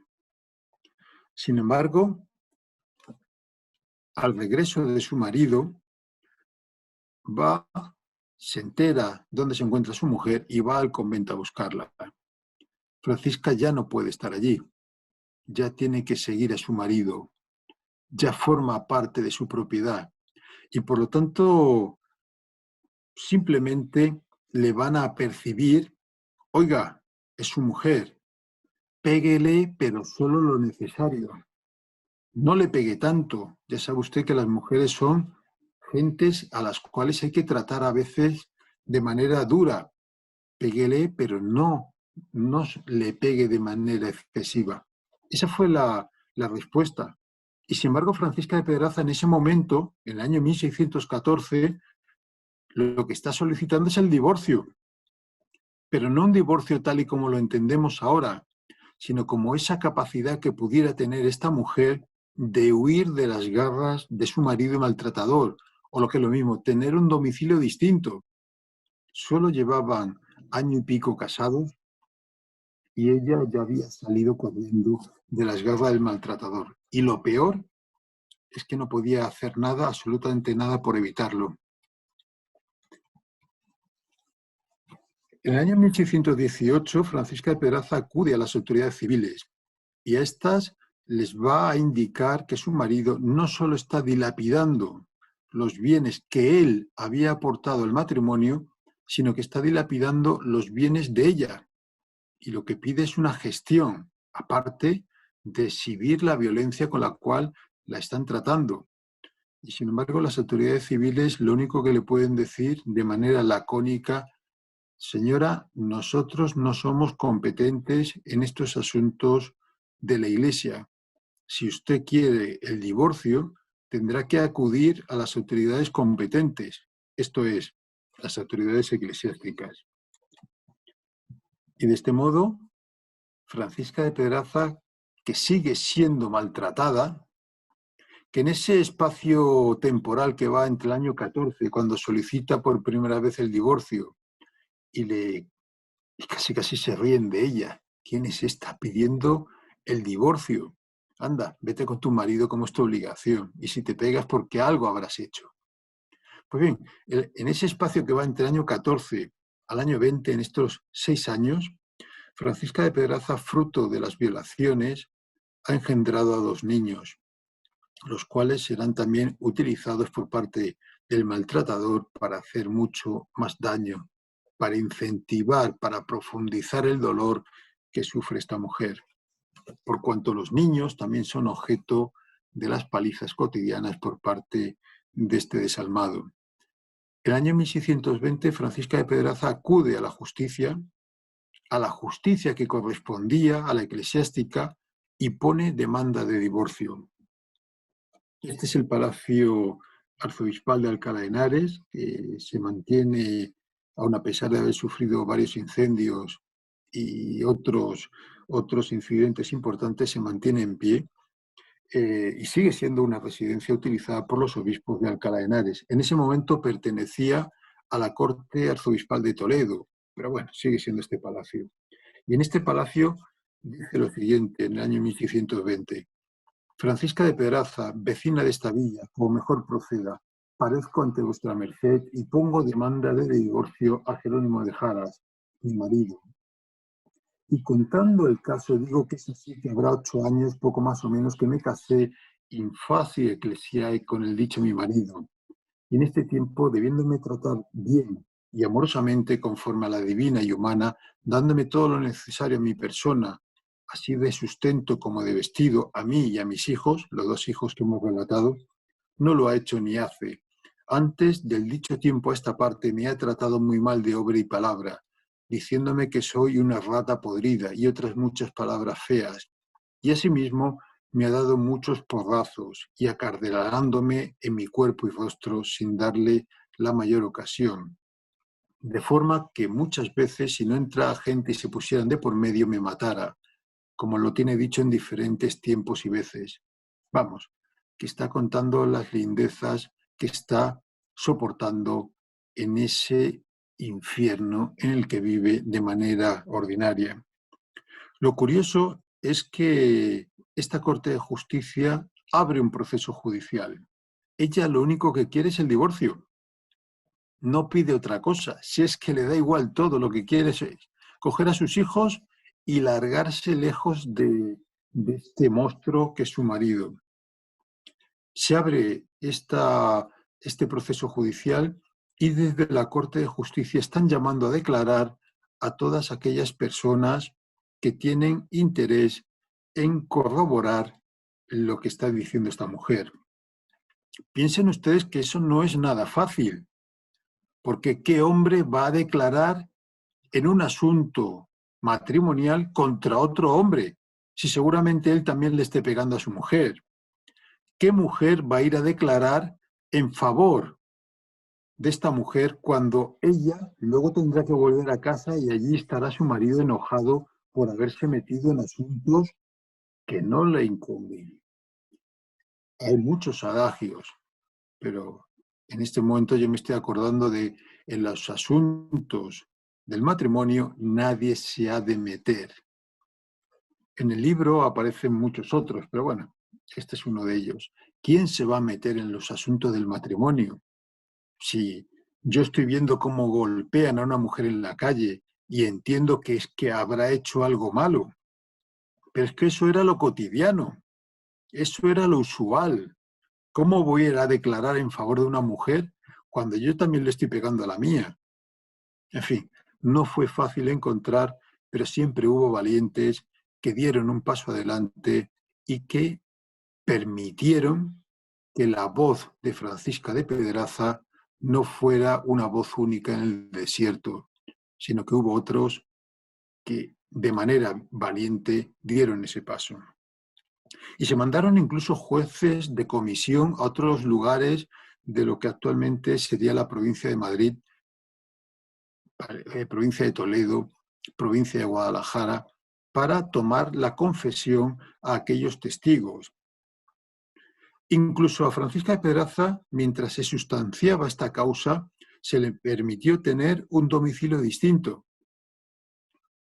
Sin embargo, al regreso de su marido, se entera dónde se encuentra su mujer y va al convento a buscarla. Francisca ya no puede estar allí, ya tiene que seguir a su marido, ya forma parte de su propiedad y por lo tanto simplemente le van a percibir, oiga, es su mujer, péguele pero solo lo necesario, no le pegue tanto, ya sabe usted que las mujeres son gentes a las cuales hay que tratar a veces de manera dura, péguele pero no le pegue de manera excesiva. Esa fue la respuesta. Y sin embargo, Francisca de Pedraza en ese momento, en el año 1614, lo que está solicitando es el divorcio. Pero no un divorcio tal y como lo entendemos ahora, sino como esa capacidad que pudiera tener esta mujer de huir de las garras de su marido maltratador, o lo que es lo mismo, tener un domicilio distinto. Solo llevaban año y pico casados y ella ya había salido corriendo de las garras del maltratador. Y lo peor es que no podía hacer nada, absolutamente nada, por evitarlo. En el año 1618, Francisca de Pedraza acude a las autoridades civiles y a estas les va a indicar que su marido no solo está dilapidando los bienes que él había aportado al matrimonio, sino que está dilapidando los bienes de ella. Y lo que pide es una gestión, aparte de exhibir la violencia con la cual la están tratando. Y sin embargo, las autoridades civiles lo único que le pueden decir de manera lacónica: señora, nosotros no somos competentes en estos asuntos de la Iglesia. Si usted quiere el divorcio, tendrá que acudir a las autoridades competentes, esto es, las autoridades eclesiásticas. Y de este modo, Francisca de Pedraza, que sigue siendo maltratada, que en ese espacio temporal que va entre el año 14, cuando solicita por primera vez el divorcio, y casi se ríen de ella. ¿Quién es esta pidiendo el divorcio? Anda, vete con tu marido como es tu obligación. Y si te pegas, porque algo habrás hecho. Pues bien, en ese espacio que va entre el año 14 al año 20, en estos 6 años, Francisca de Pedraza, fruto de las violaciones, ha engendrado a 2 niños, los cuales serán también utilizados por parte del maltratador para hacer mucho más daño, para incentivar, para profundizar el dolor que sufre esta mujer. por cuanto los niños también son objeto de las palizas cotidianas por parte de este desalmado. En el año 1620, Francisca de Pedraza acude a la justicia que correspondía a la eclesiástica, y pone demanda de divorcio. Este es el Palacio Arzobispal de Alcalá de Henares, que se mantiene, aun a pesar de haber sufrido varios incendios y otros incidentes importantes, se mantiene en pie, y sigue siendo una residencia utilizada por los obispos de Alcalá de Henares. En ese momento pertenecía a la corte arzobispal de Toledo, pero bueno, sigue siendo este palacio. Y en este palacio dice lo siguiente, en el año 1620: Francisca de Pedraza, vecina de esta villa, como mejor proceda, parezco ante vuestra merced y pongo demanda de divorcio a Jerónimo de Jaras, mi marido. Y contando el caso, digo que es así, que habrá 8 años, poco más o menos, que me casé in facie ecclesiae con el dicho mi marido. Y en este tiempo, debiéndome tratar bien y amorosamente conforme a la divina y humana, dándome todo lo necesario a mi persona, así de sustento como de vestido, a mí y a mis hijos, los 2 hijos que hemos relatado, no lo ha hecho ni hace. Antes del dicho tiempo a esta parte me ha tratado muy mal de obra y palabra, diciéndome que soy una rata podrida y otras muchas palabras feas, y asimismo me ha dado muchos porrazos y acardelándome en mi cuerpo y rostro sin darle la mayor ocasión. De forma que muchas veces, si no entrara gente y se pusieran de por medio, me matara, como lo tiene dicho en diferentes tiempos y veces. Vamos, que está contando las lindezas que está soportando en ese infierno en el que vive de manera ordinaria. Lo curioso es que esta Corte de Justicia abre un proceso judicial. Ella lo único que quiere es el divorcio. No pide otra cosa. Si es que le da igual todo, lo que quiere es coger a sus hijos y largarse lejos de este monstruo que es su marido. Se abre este proceso judicial y desde la Corte de Justicia están llamando a declarar a todas aquellas personas que tienen interés en corroborar lo que está diciendo esta mujer. Piensen ustedes que eso no es nada fácil, porque ¿qué hombre va a declarar en un asunto matrimonial contra otro hombre, si seguramente él también le esté pegando a su mujer? ¿Qué mujer va a ir a declarar en favor de esta mujer cuando ella luego tendrá que volver a casa y allí estará su marido enojado por haberse metido en asuntos que no le incumben? Hay muchos adagios, pero en este momento yo me estoy acordando de en los asuntos del matrimonio nadie se ha de meter. En el libro aparecen muchos otros, pero bueno, este es uno de ellos. ¿Quién se va a meter en los asuntos del matrimonio? Si yo estoy viendo cómo golpean a una mujer en la calle y entiendo que es que habrá hecho algo malo, pero es que eso era lo cotidiano, eso era lo usual. ¿Cómo voy a ir a declarar en favor de una mujer cuando yo también le estoy pegando a la mía? En fin, no fue fácil encontrar, pero siempre hubo valientes que dieron un paso adelante y que permitieron que la voz de Francisca de Pedraza no fuera una voz única en el desierto, sino que hubo otros que de manera valiente dieron ese paso. Y se mandaron incluso jueces de comisión a otros lugares de lo que actualmente sería la provincia de Madrid, provincia de Toledo, provincia de Guadalajara, para tomar la confesión a aquellos testigos. Incluso a Francisca de Pedraza, mientras se sustanciaba esta causa, se le permitió tener un domicilio distinto.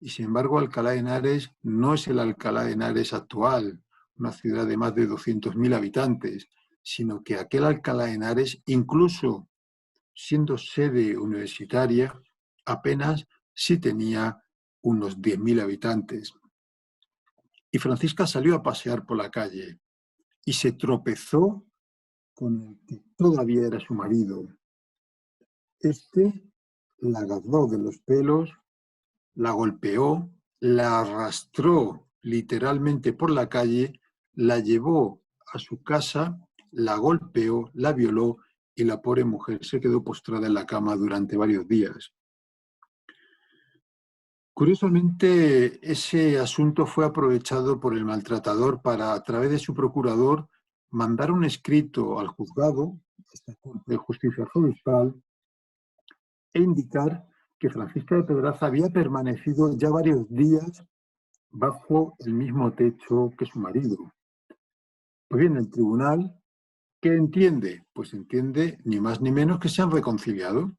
Y sin embargo, Alcalá de Henares no es el Alcalá de Henares actual, una ciudad de más de 200.000 habitantes, sino que aquel Alcalá de Henares, incluso siendo sede universitaria, apenas sí tenía unos 10.000 habitantes. Y Francisca salió a pasear por la calle y se tropezó con el que todavía era su marido. Este la agarró de los pelos, la golpeó, la arrastró literalmente por la calle, la llevó a su casa, la golpeó, la violó y la pobre mujer se quedó postrada en la cama durante varios días. Curiosamente, ese asunto fue aprovechado por el maltratador para, a través de su procurador, mandar un escrito al juzgado, esta Corte de Justicia Judicial, e indicar que Francisca de Pedraza había permanecido ya varios días bajo el mismo techo que su marido. Pues bien, el tribunal, ¿qué entiende? Pues entiende ni más ni menos que se han reconciliado.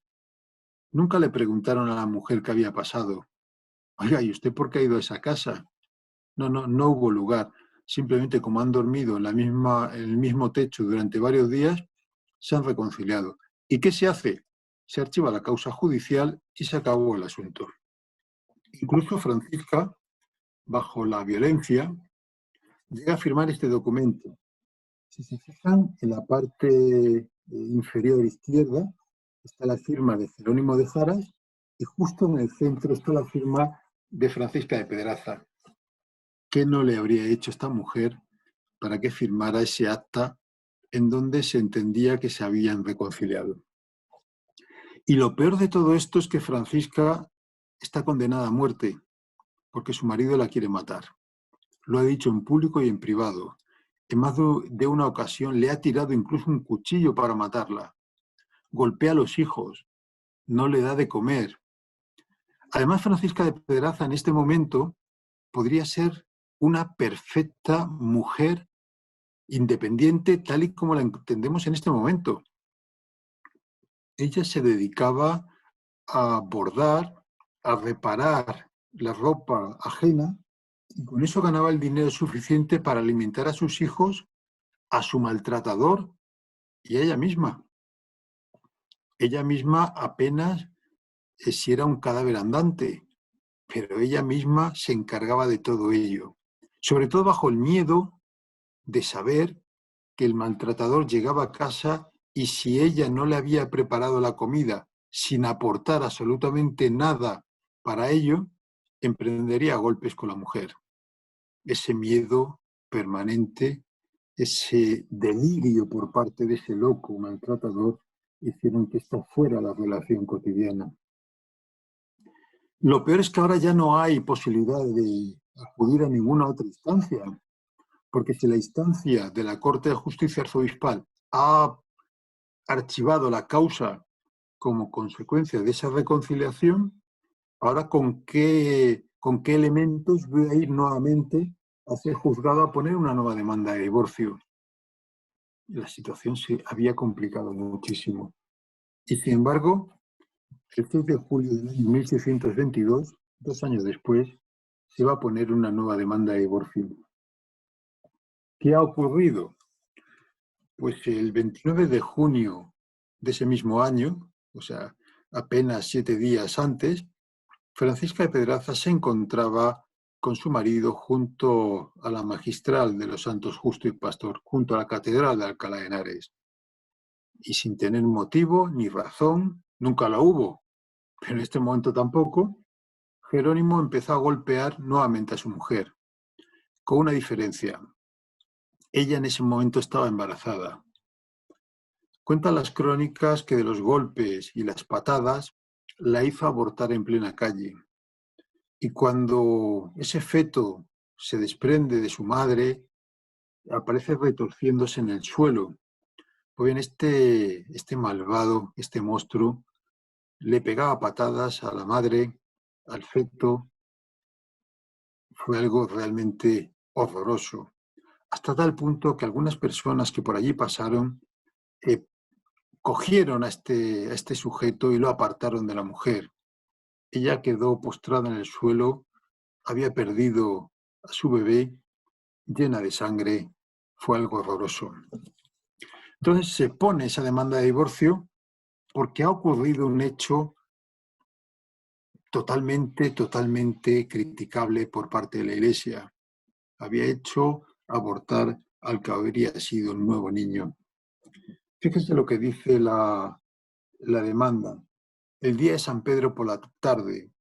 Nunca le preguntaron a la mujer qué había pasado. Oiga, ¿y usted por qué ha ido a esa casa? No hubo lugar. Simplemente como han dormido en el mismo techo durante varios días, se han reconciliado. ¿Y qué se hace? Se archiva la causa judicial y se acabó el asunto. Incluso Francisca, bajo la violencia, llega a firmar este documento. Si se fijan, en la parte inferior izquierda está la firma de Jerónimo de Jaras y justo en el centro está la firma de Francisca de Pedraza. ¿Qué no le habría hecho esta mujer para que firmara ese acta en donde se entendía que se habían reconciliado? Y lo peor de todo esto es que Francisca está condenada a muerte porque su marido la quiere matar. Lo ha dicho en público y en privado. En más de una ocasión le ha tirado incluso un cuchillo para matarla. Golpea a los hijos, no le da de comer. Además, Francisca de Pedraza en este momento podría ser una perfecta mujer independiente tal y como la entendemos en este momento. Ella se dedicaba a bordar, a reparar la ropa ajena y con eso ganaba el dinero suficiente para alimentar a sus hijos, a su maltratador y a ella misma. Ella misma apenas si era un cadáver andante, pero ella misma se encargaba de todo ello, sobre todo bajo el miedo de saber que el maltratador llegaba a casa y si ella no le había preparado la comida sin aportar absolutamente nada para ello, emprendería golpes con la mujer. Ese miedo permanente, ese delirio por parte de ese loco maltratador hicieron que esto fuera la relación cotidiana. Lo peor es que ahora ya no hay posibilidad de acudir a ninguna otra instancia, porque si la instancia de la Corte de Justicia Arzobispal ha archivado la causa como consecuencia de esa reconciliación, ahora ¿con qué elementos voy a ir nuevamente a ser juzgado a poner una nueva demanda de divorcio? La situación se había complicado muchísimo. Y sin embargo, el 6 de julio del año 1622, 2 años después, se va a poner una nueva demanda de divorcio. ¿Qué ha ocurrido? Pues el 29 de junio de ese mismo año, o sea, apenas 7 días antes, Francisca de Pedraza se encontraba con su marido junto a la magistral de los Santos Justo y Pastor, junto a la Catedral de Alcalá de Henares. Y sin tener motivo ni razón, nunca la hubo, pero en este momento tampoco, Jerónimo empezó a golpear nuevamente a su mujer, con una diferencia. Ella en ese momento estaba embarazada. Cuentan las crónicas que de los golpes y las patadas la hizo abortar en plena calle. Y cuando ese feto se desprende de su madre, aparece retorciéndose en el suelo. Pues bien, este malvado, este monstruo, le pegaba patadas a la madre, al feto. Fue algo realmente horroroso. Hasta tal punto que algunas personas que por allí pasaron cogieron a este sujeto y lo apartaron de la mujer. Ella quedó postrada en el suelo, había perdido a su bebé, llena de sangre, fue algo horroroso. Entonces se pone esa demanda de divorcio porque ha ocurrido un hecho totalmente criticable por parte de la Iglesia. Había hecho abortar al que habría sido un nuevo niño. Fíjese lo que dice la demanda. El día de San Pedro por la tarde,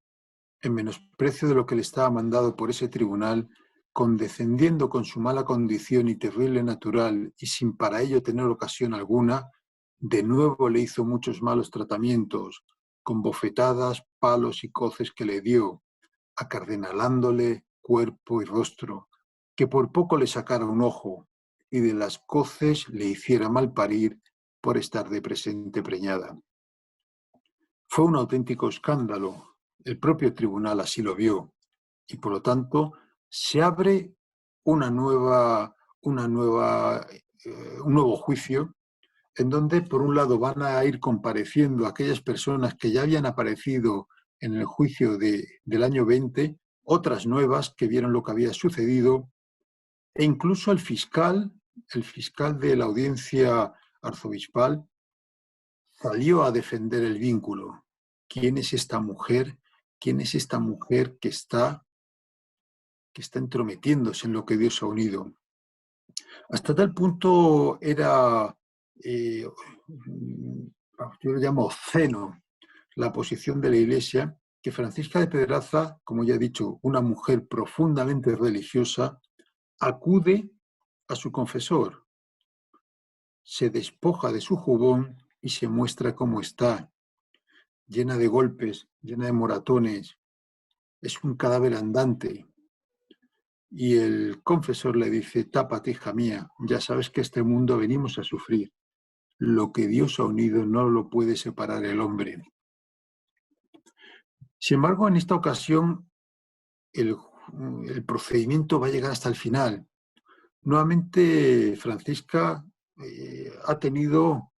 en menosprecio de lo que le estaba mandado por ese tribunal, condescendiendo con su mala condición y terrible natural, y sin para ello tener ocasión alguna, de nuevo le hizo muchos malos tratamientos, con bofetadas, palos y coces que le dio, acardenalándole cuerpo y rostro, que por poco le sacara un ojo, y de las coces le hiciera mal parir por estar de presente preñada. Fue un auténtico escándalo. El propio tribunal así lo vio, y por lo tanto se abre un nuevo juicio en donde, por un lado, van a ir compareciendo aquellas personas que ya habían aparecido en el juicio del año 20, otras nuevas que vieron lo que había sucedido, e incluso el fiscal de la audiencia arzobispal, salió a defender el vínculo. ¿Quién es esta mujer? ¿Quién es esta mujer que está entrometiéndose en lo que Dios ha unido? Hasta tal punto era, yo lo llamo obsceno, la posición de la Iglesia, que Francisca de Pedraza, como ya he dicho, una mujer profundamente religiosa, acude a su confesor, se despoja de su jubón y se muestra cómo está, llena de golpes, llena de moratones, es un cadáver andante. Y el confesor le dice: tápate, hija mía, ya sabes que este mundo venimos a sufrir. Lo que Dios ha unido no lo puede separar el hombre. Sin embargo, en esta ocasión el procedimiento va a llegar hasta el final. Nuevamente, Francisca ha tenido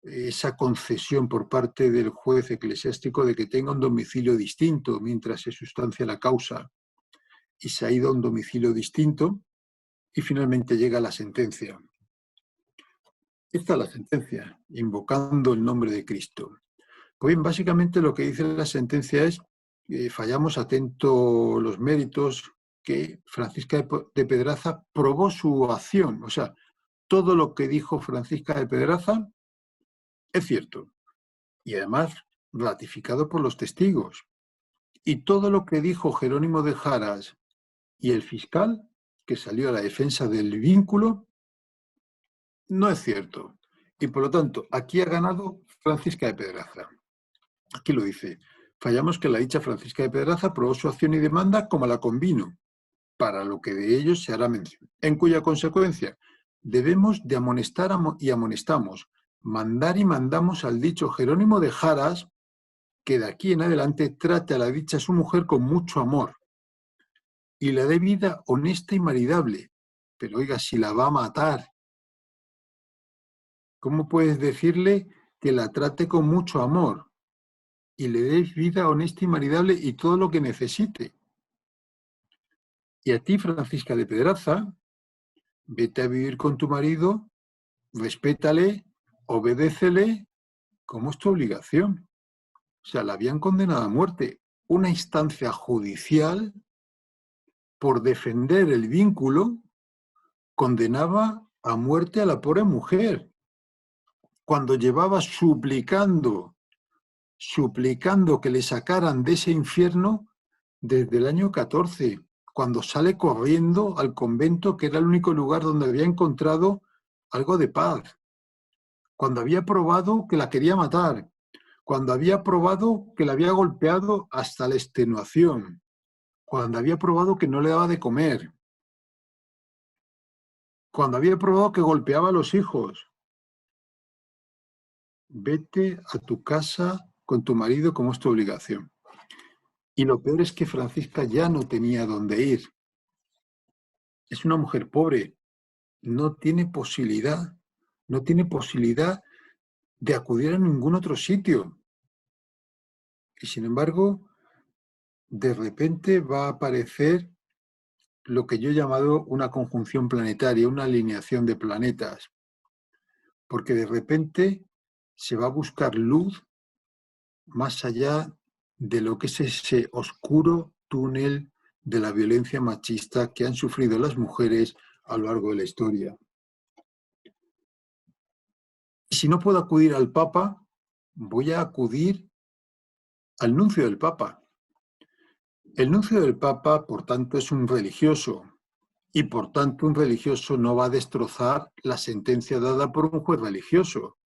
esa concesión por parte del juez eclesiástico de que tenga un domicilio distinto mientras se sustancia la causa, y se ha ido a un domicilio distinto y finalmente llega la sentencia. Esta es la sentencia, invocando el nombre de Cristo. Pues bien, básicamente lo que dice la sentencia es que fallamos atento los méritos que Francisca de Pedraza probó su acción. O sea, todo lo que dijo Francisca de Pedraza es cierto, y además ratificado por los testigos. Y todo lo que dijo Jerónimo de Jaras y el fiscal, que salió a la defensa del vínculo, no es cierto. Y por lo tanto, aquí ha ganado Francisca de Pedraza. Aquí lo dice: fallamos que la dicha Francisca de Pedraza probó su acción y demanda como la convino, para lo que de ellos se hará mención, en cuya consecuencia debemos de amonestar y amonestamos, mandar y mandamos al dicho Jerónimo de Jaras que de aquí en adelante trate a la dicha su mujer con mucho amor y le dé vida honesta y maridable. Pero oiga, si la va a matar, ¿cómo puedes decirle que la trate con mucho amor y le dé vida honesta y maridable y todo lo que necesite? Y a ti, Francisca de Pedraza, vete a vivir con tu marido, respétale, obedécele, como es tu obligación. O sea, la habían condenado a muerte. Una instancia judicial, por defender el vínculo, condenaba a muerte a la pobre mujer, cuando llevaba suplicando que le sacaran de ese infierno desde el año 14, cuando sale corriendo al convento, que era el único lugar donde había encontrado algo de paz, cuando había probado que la quería matar, cuando había probado que la había golpeado hasta la extenuación, cuando había probado que no le daba de comer, cuando había probado que golpeaba a los hijos. Vete a tu casa con tu marido como es tu obligación. Y lo peor es que Francisca ya no tenía dónde ir. Es una mujer pobre, no tiene posibilidad de acudir a ningún otro sitio. Y sin embargo, de repente va a aparecer lo que yo he llamado una conjunción planetaria, una alineación de planetas, porque de repente se va a buscar luz más allá de lo que es ese oscuro túnel de la violencia machista que han sufrido las mujeres a lo largo de la historia. Y si no puedo acudir al Papa, voy a acudir al nuncio del Papa. El nuncio del Papa, por tanto, es un religioso, y por tanto un religioso no va a destrozar la sentencia dada por un juez religioso.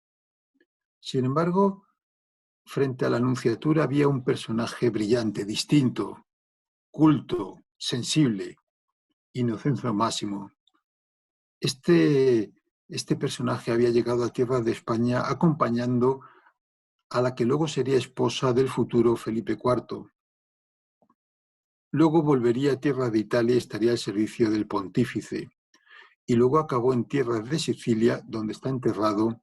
Sin embargo, frente a la nunciatura había un personaje brillante, distinto, culto, sensible, Inocencio Máximo. Este personaje había llegado a tierras de España acompañando a la que luego sería esposa del futuro Felipe IV. Luego volvería a tierras de Italia y estaría al servicio del pontífice. Y luego acabó en tierras de Sicilia, donde está enterrado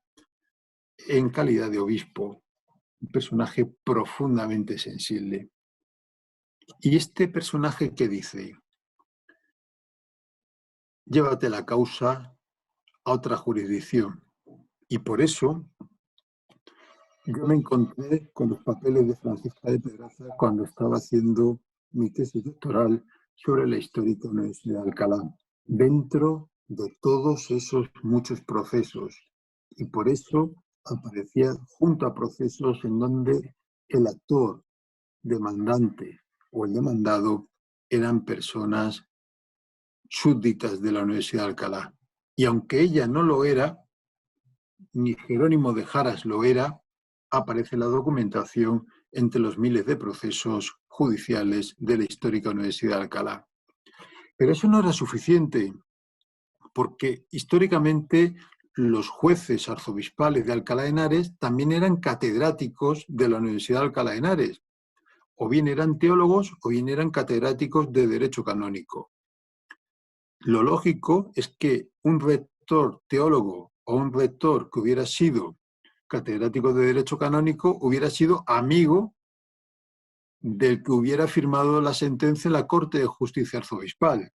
en calidad de obispo. Un personaje profundamente sensible. Y este personaje que dice, llévate la causa a otra jurisdicción. Y por eso yo me encontré con los papeles de Francisca de Pedraza cuando estaba haciendo mi tesis doctoral sobre la histórica Universidad de Alcalá, dentro de todos esos muchos procesos. Y por eso aparecía junto a procesos en donde el actor demandante o el demandado eran personas súbditas de la Universidad de Alcalá. Y aunque ella no lo era, ni Jerónimo de Jaras lo era, aparece la documentación entre los miles de procesos judiciales de la histórica Universidad de Alcalá. Pero eso no era suficiente, porque históricamente los jueces arzobispales de Alcalá de Henares también eran catedráticos de la Universidad de Alcalá de Henares, o bien eran teólogos o bien eran catedráticos de Derecho Canónico. Lo lógico es que un rector teólogo o un rector que hubiera sido catedrático de Derecho Canónico hubiera sido amigo del que hubiera firmado la sentencia en la Corte de Justicia Arzobispal.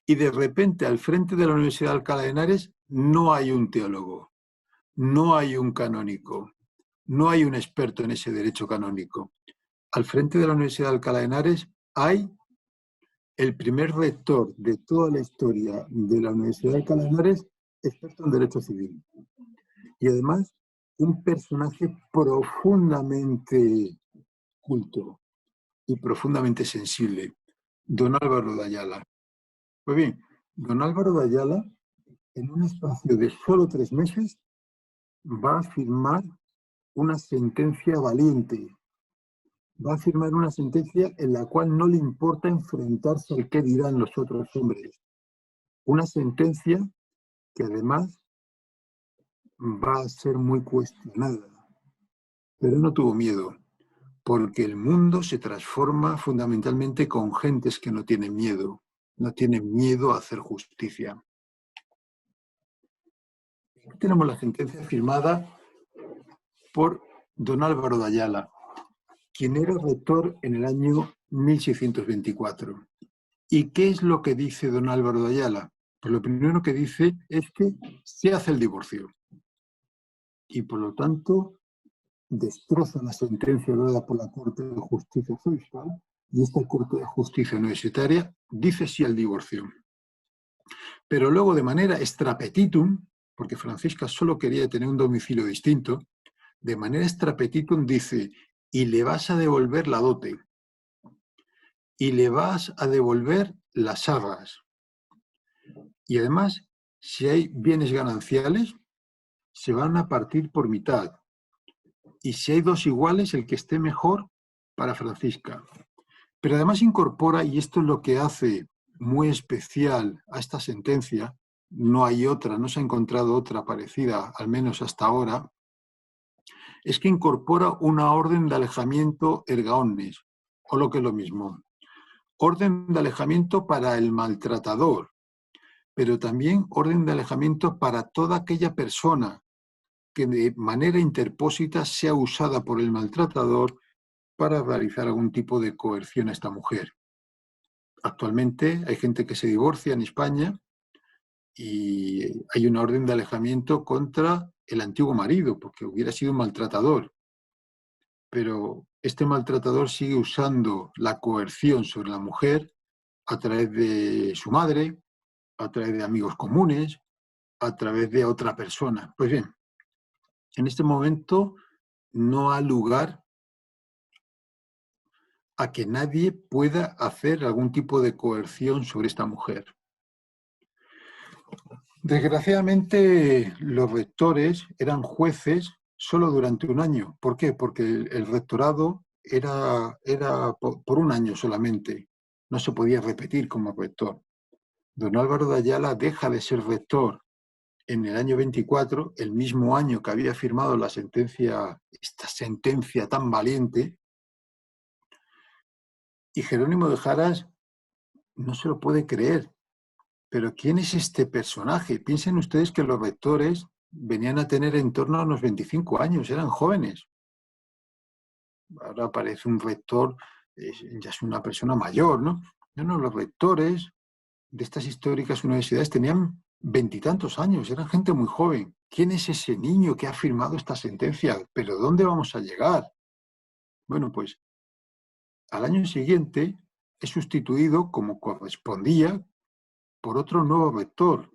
Y de repente, al frente de la Universidad de Alcalá de Henares, no hay un teólogo, no hay un canónico, no hay un experto en ese derecho canónico. Al frente de la Universidad de Alcalá de Henares hay el primer rector de toda la historia de la Universidad de Alcalá de Henares, experto en derecho civil. Y además, un personaje profundamente culto y profundamente sensible, don Álvaro de Ayala. Pues bien, don Álvaro de Ayala, en un espacio de solo 3 meses, va a firmar una sentencia valiente. Va a firmar una sentencia en la cual no le importa enfrentarse al qué dirán los otros hombres. Una sentencia que además va a ser muy cuestionada. Pero no tuvo miedo, porque el mundo se transforma fundamentalmente con gentes que no tienen miedo a hacer justicia. Aquí tenemos la sentencia firmada por don Álvaro de Ayala, quien era rector en el año 1624. ¿Y qué es lo que dice don Álvaro de Ayala? Pues lo primero que dice es que se hace el divorcio. Y por lo tanto destroza la sentencia dada por la Corte de Justicia Arzobispal, y esta Corte de Justicia Universitaria dice sí al divorcio. Pero luego, de manera extra petitum, porque Francisca solo quería tener un domicilio distinto, de manera extra petitum dice, y le vas a devolver la dote, y le vas a devolver las arras. Y además, si hay bienes gananciales, se van a partir por mitad. Y si hay 2 iguales, el que esté mejor para Francisca. Pero además incorpora, y esto es lo que hace muy especial a esta sentencia, no hay otra, no se ha encontrado otra parecida, al menos hasta ahora, es que incorpora una orden de alejamiento erga omnes, o lo que es lo mismo. Orden de alejamiento para el maltratador, pero también orden de alejamiento para toda aquella persona que de manera interpósita sea usada por el maltratador para realizar algún tipo de coerción a esta mujer. Actualmente hay gente que se divorcia en España y hay una orden de alejamiento contra el antiguo marido, porque hubiera sido un maltratador. Pero este maltratador sigue usando la coerción sobre la mujer a través de su madre, a través de amigos comunes, a través de otra persona. Pues bien, en este momento no ha lugar a que nadie pueda hacer algún tipo de coerción sobre esta mujer. Desgraciadamente, los rectores eran jueces solo durante un año. ¿Por qué? Porque el rectorado era por un año solamente. No se podía repetir como rector. Don Álvaro de Ayala deja de ser rector en el año 24, el mismo año que había firmado esta sentencia tan valiente, y Jerónimo de Jaras no se lo puede creer. Pero ¿quién es este personaje? Piensen ustedes que los rectores venían a tener en torno a unos 25 años, eran jóvenes. Ahora aparece un rector, ya es una persona mayor, ¿no? No, los rectores de estas históricas universidades tenían veintitantos años, eran gente muy joven. ¿Quién es ese niño que ha firmado esta sentencia? ¿Pero dónde vamos a llegar? Bueno, pues al año siguiente es sustituido, como correspondía, por otro nuevo rector.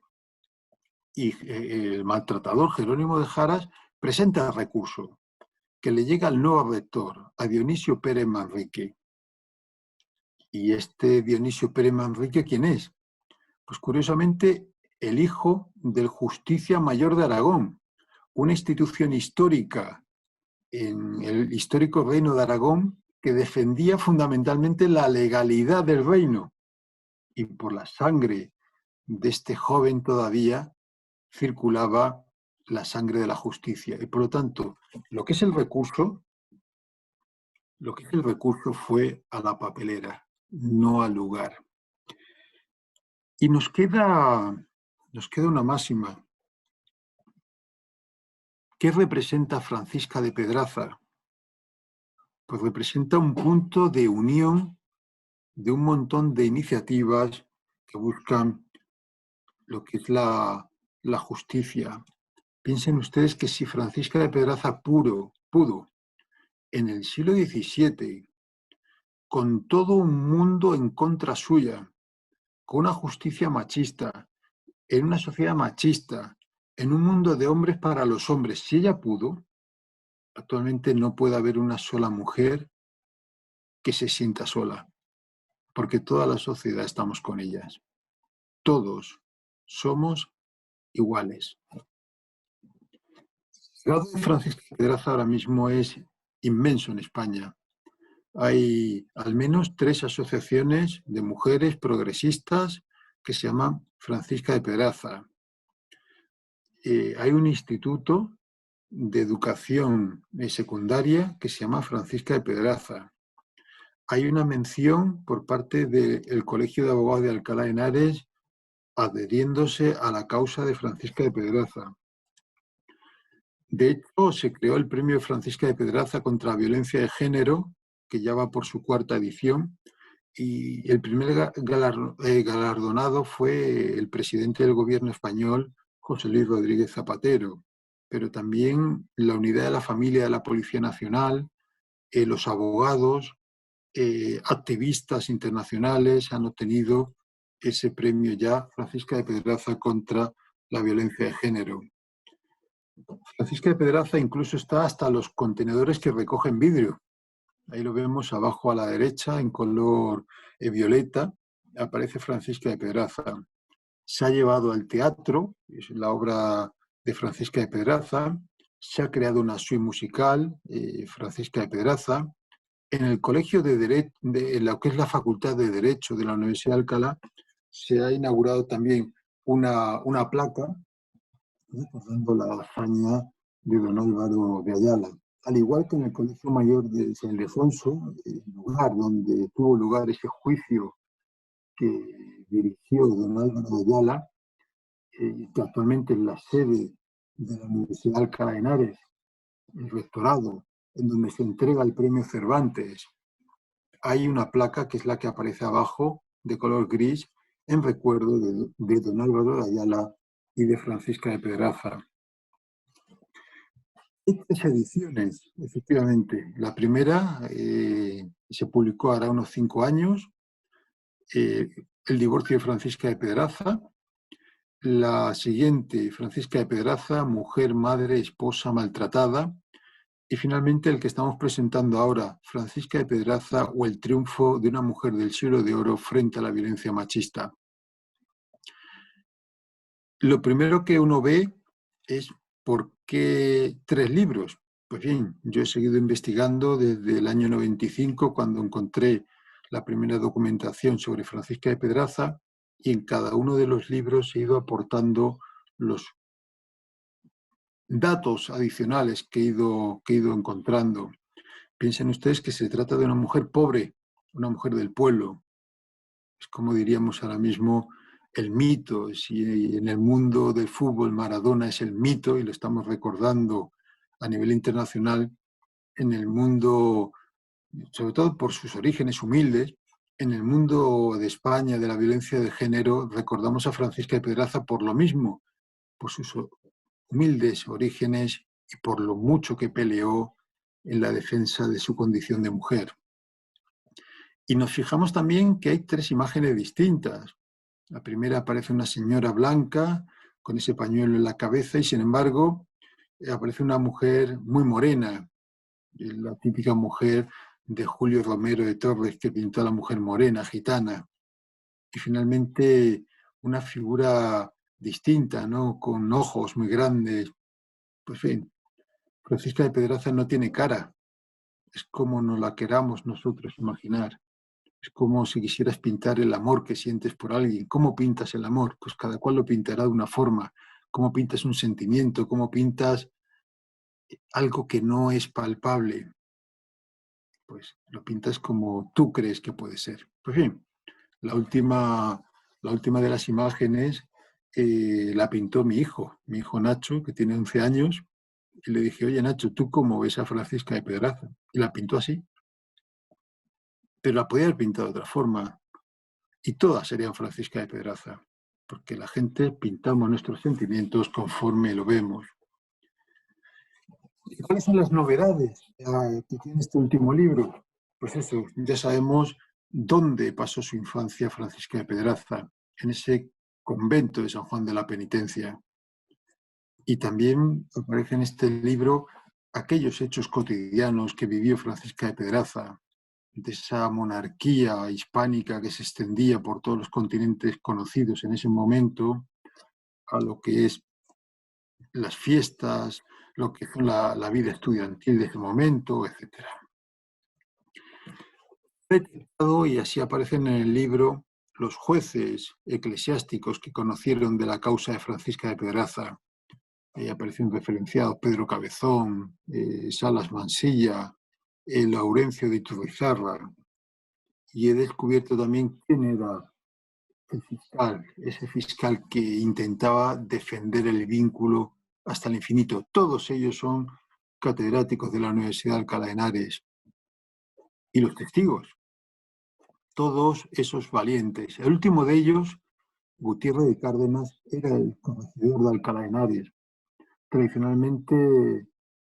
Y el maltratador Jerónimo de Jaras presenta el recurso que le llega al nuevo rector, a Dionisio Pérez Manrique. ¿Y este Dionisio Pérez Manrique quién es? Pues curiosamente el hijo del Justicia Mayor de Aragón, una institución histórica en el histórico Reino de Aragón que defendía fundamentalmente la legalidad del reino. Y por la sangre de este joven todavía circulaba la sangre de la justicia. Y por lo tanto, lo que es el recurso fue a la papelera, no al lugar. Y nos queda una máxima. ¿Qué representa Francisca de Pedraza? Pues representa un punto de unión de un montón de iniciativas que buscan lo que es la justicia. Piensen ustedes que si Francisca de Pedraza pudo en el siglo XVII, con todo un mundo en contra suya, con una justicia machista, en una sociedad machista, en un mundo de hombres para los hombres, si ella pudo, actualmente no puede haber una sola mujer que se sienta sola, porque toda la sociedad estamos con ellas. Todos somos iguales. El grado de Francisca de Pedraza ahora mismo es inmenso en España. Hay al menos 3 asociaciones de mujeres progresistas que se llaman Francisca de Pedraza. Hay un instituto de educación secundaria que se llama Francisca de Pedraza. Hay una mención por parte del Colegio de Abogados de Alcalá de Henares adheriéndose a la causa de Francisca de Pedraza. De hecho, se creó el premio Francisca de Pedraza contra la violencia de género, que ya va por su 4ª edición, y el primer galardonado fue el presidente del gobierno español, José Luis Rodríguez Zapatero, pero también la unidad de la familia de la Policía Nacional, los abogados, activistas internacionales han obtenido ese premio ya, Francisca de Pedraza contra la violencia de género. Francisca de Pedraza incluso está hasta los contenedores que recogen vidrio. Ahí lo vemos abajo a la derecha en color violeta, aparece Francisca de Pedraza. Se ha llevado al teatro, es la obra de Francisca de Pedraza, se ha creado una suite musical, Francisca de Pedraza. En el Colegio de Derecho, en lo que es la Facultad de Derecho de la Universidad de Alcalá, se ha inaugurado también una placa recordando la hazaña de don Álvaro de Ayala. Al igual que en el Colegio Mayor de San Ildefonso, el lugar donde tuvo lugar ese juicio que dirigió don Álvaro de Ayala, que actualmente es la sede de la Universidad de Alcalá de Henares, el rectorado, en donde se entrega el premio Cervantes, hay una placa que es la que aparece abajo, de color gris, en recuerdo de don Álvaro de Ayala y de Francisca de Pedraza. Hay 3 ediciones, efectivamente. La primera se publicó hará unos 5 años, El divorcio de Francisca de Pedraza. La siguiente, Francisca de Pedraza, mujer, madre, esposa maltratada. Y finalmente el que estamos presentando ahora, Francisca de Pedraza o el triunfo de una mujer del siglo de oro frente a la violencia machista. Lo primero que uno ve es ¿por qué 3 libros? Pues bien, yo he seguido investigando desde el año 95, cuando encontré la primera documentación sobre Francisca de Pedraza, y en cada uno de los libros he ido aportando los datos adicionales que he ido encontrando. Piensen ustedes que se trata de una mujer pobre, una mujer del pueblo. Es como diríamos ahora mismo el mito. Si en el mundo del fútbol Maradona es el mito y lo estamos recordando a nivel internacional, en el mundo, sobre todo por sus orígenes humildes, en el mundo de España de la violencia de género, recordamos a Francisca de Pedraza por lo mismo, por sus humildes orígenes y por lo mucho que peleó en la defensa de su condición de mujer. Y nos fijamos también que hay 3 imágenes distintas. La primera aparece una señora blanca con ese pañuelo en la cabeza y, sin embargo, aparece una mujer muy morena, la típica mujer de Julio Romero de Torres, que pintó a la mujer morena, gitana. Y finalmente una figura distinta, ¿no? Con ojos muy grandes. Pues bien, Francisca de Pedraza no tiene cara, es como nos la queramos nosotros imaginar. Es como si quisieras pintar el amor que sientes por alguien. ¿Cómo pintas el amor? Pues cada cual lo pintará de una forma. ¿Cómo pintas un sentimiento? ¿Cómo pintas algo que no es palpable? Pues lo pintas como tú crees que puede ser. Pues bien, la última de las imágenes la pintó mi hijo Nacho, que tiene 11 años, y le dije, oye Nacho, ¿tú cómo ves a Francisca de Pedraza? Y la pintó así, pero la podía haber pintado de otra forma, y todas serían Francisca de Pedraza, porque la gente pintamos nuestros sentimientos conforme lo vemos. ¿Y cuáles son las novedades que tiene este último libro? Pues eso, ya sabemos dónde pasó su infancia Francisca de Pedraza, en ese convento de San Juan de la Penitencia. Y también aparece en este libro aquellos hechos cotidianos que vivió Francisca de Pedraza, de esa monarquía hispánica que se extendía por todos los continentes conocidos en ese momento, a lo que es las fiestas, lo que fue la vida estudiantil de ese momento, etc. Y así aparecen en el libro los jueces eclesiásticos que conocieron de la causa de Francisca de Pedraza. Ahí aparecen referenciados Pedro Cabezón, Salas Mansilla, Laurencio de Iturrizarra. Y he descubierto también quién era el fiscal, ese fiscal que intentaba defender el vínculo hasta el infinito. Todos ellos son catedráticos de la Universidad de Alcalá de Henares. Y los testigos, todos esos valientes. El último de ellos, Gutiérrez de Cárdenas, era el corregidor de Alcalá de Henares. Tradicionalmente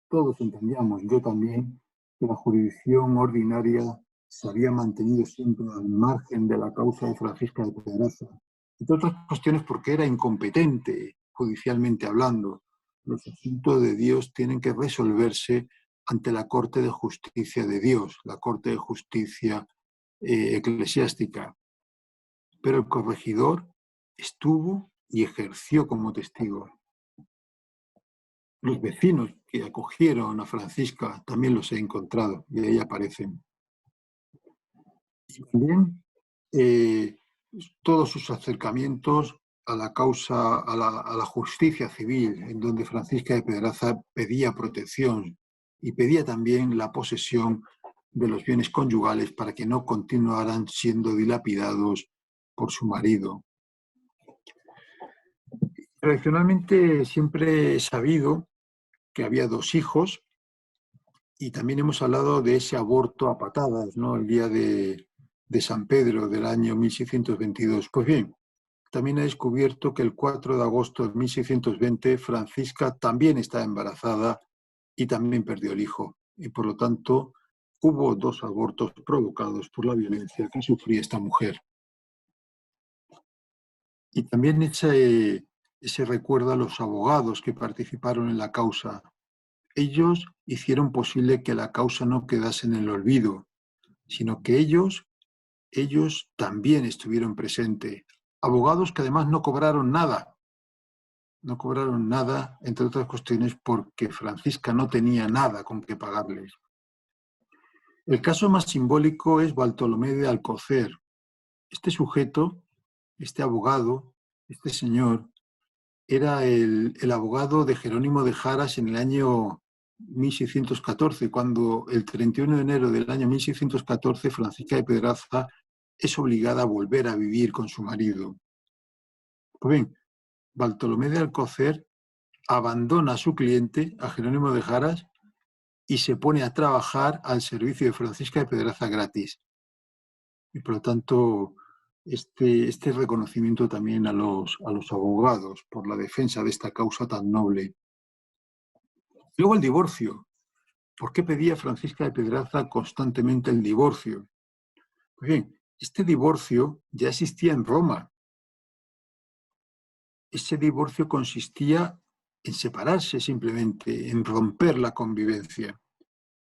todos entendíamos, yo también, que la jurisdicción ordinaria se había mantenido siempre al margen de la causa de Francisca de Pedraza. Entre otras cuestiones porque era incompetente, judicialmente hablando. Los asuntos de Dios tienen que resolverse ante la Corte de Justicia de Dios, la Corte de Justicia eclesiástica. Pero el corregidor estuvo y ejerció como testigo. Los vecinos que acogieron a Francisca también los he encontrado y ahí aparecen. Y también todos sus acercamientos a la causa, a la justicia civil, en donde Francisca de Pedraza pedía protección y pedía también la posesión de los bienes conyugales para que no continuaran siendo dilapidados por su marido. Tradicionalmente siempre he sabido que había 2 hijos y también hemos hablado de ese aborto a patadas, ¿no? El día de San Pedro del año 1622. Pues bien, también he descubierto que el 4 de agosto de 1620 Francisca también estaba embarazada y también perdió el hijo. Y por lo tanto hubo 2 abortos provocados por la violencia que sufría esta mujer. Y también se recuerda a los abogados que participaron en la causa. Ellos hicieron posible que la causa no quedase en el olvido, sino que ellos también estuvieron presentes. Abogados que además no cobraron nada, entre otras cuestiones porque Francisca no tenía nada con que pagarles. El caso más simbólico es Bartolomé de Alcocer. Este sujeto, este abogado, este señor, era el abogado de Jerónimo de Jaras en el año 1614, cuando el 31 de enero del año 1614 Francisca de Pedraza es obligada a volver a vivir con su marido. Pues bien, Bartolomé de Alcocer abandona a su cliente, a Jerónimo de Jaras, y se pone a trabajar al servicio de Francisca de Pedraza gratis. Y por lo tanto, este reconocimiento también a los abogados por la defensa de esta causa tan noble. Luego el divorcio. ¿Por qué pedía Francisca de Pedraza constantemente el divorcio? Pues bien, este divorcio ya existía en Roma. Ese divorcio consistía en separarse simplemente, en romper la convivencia.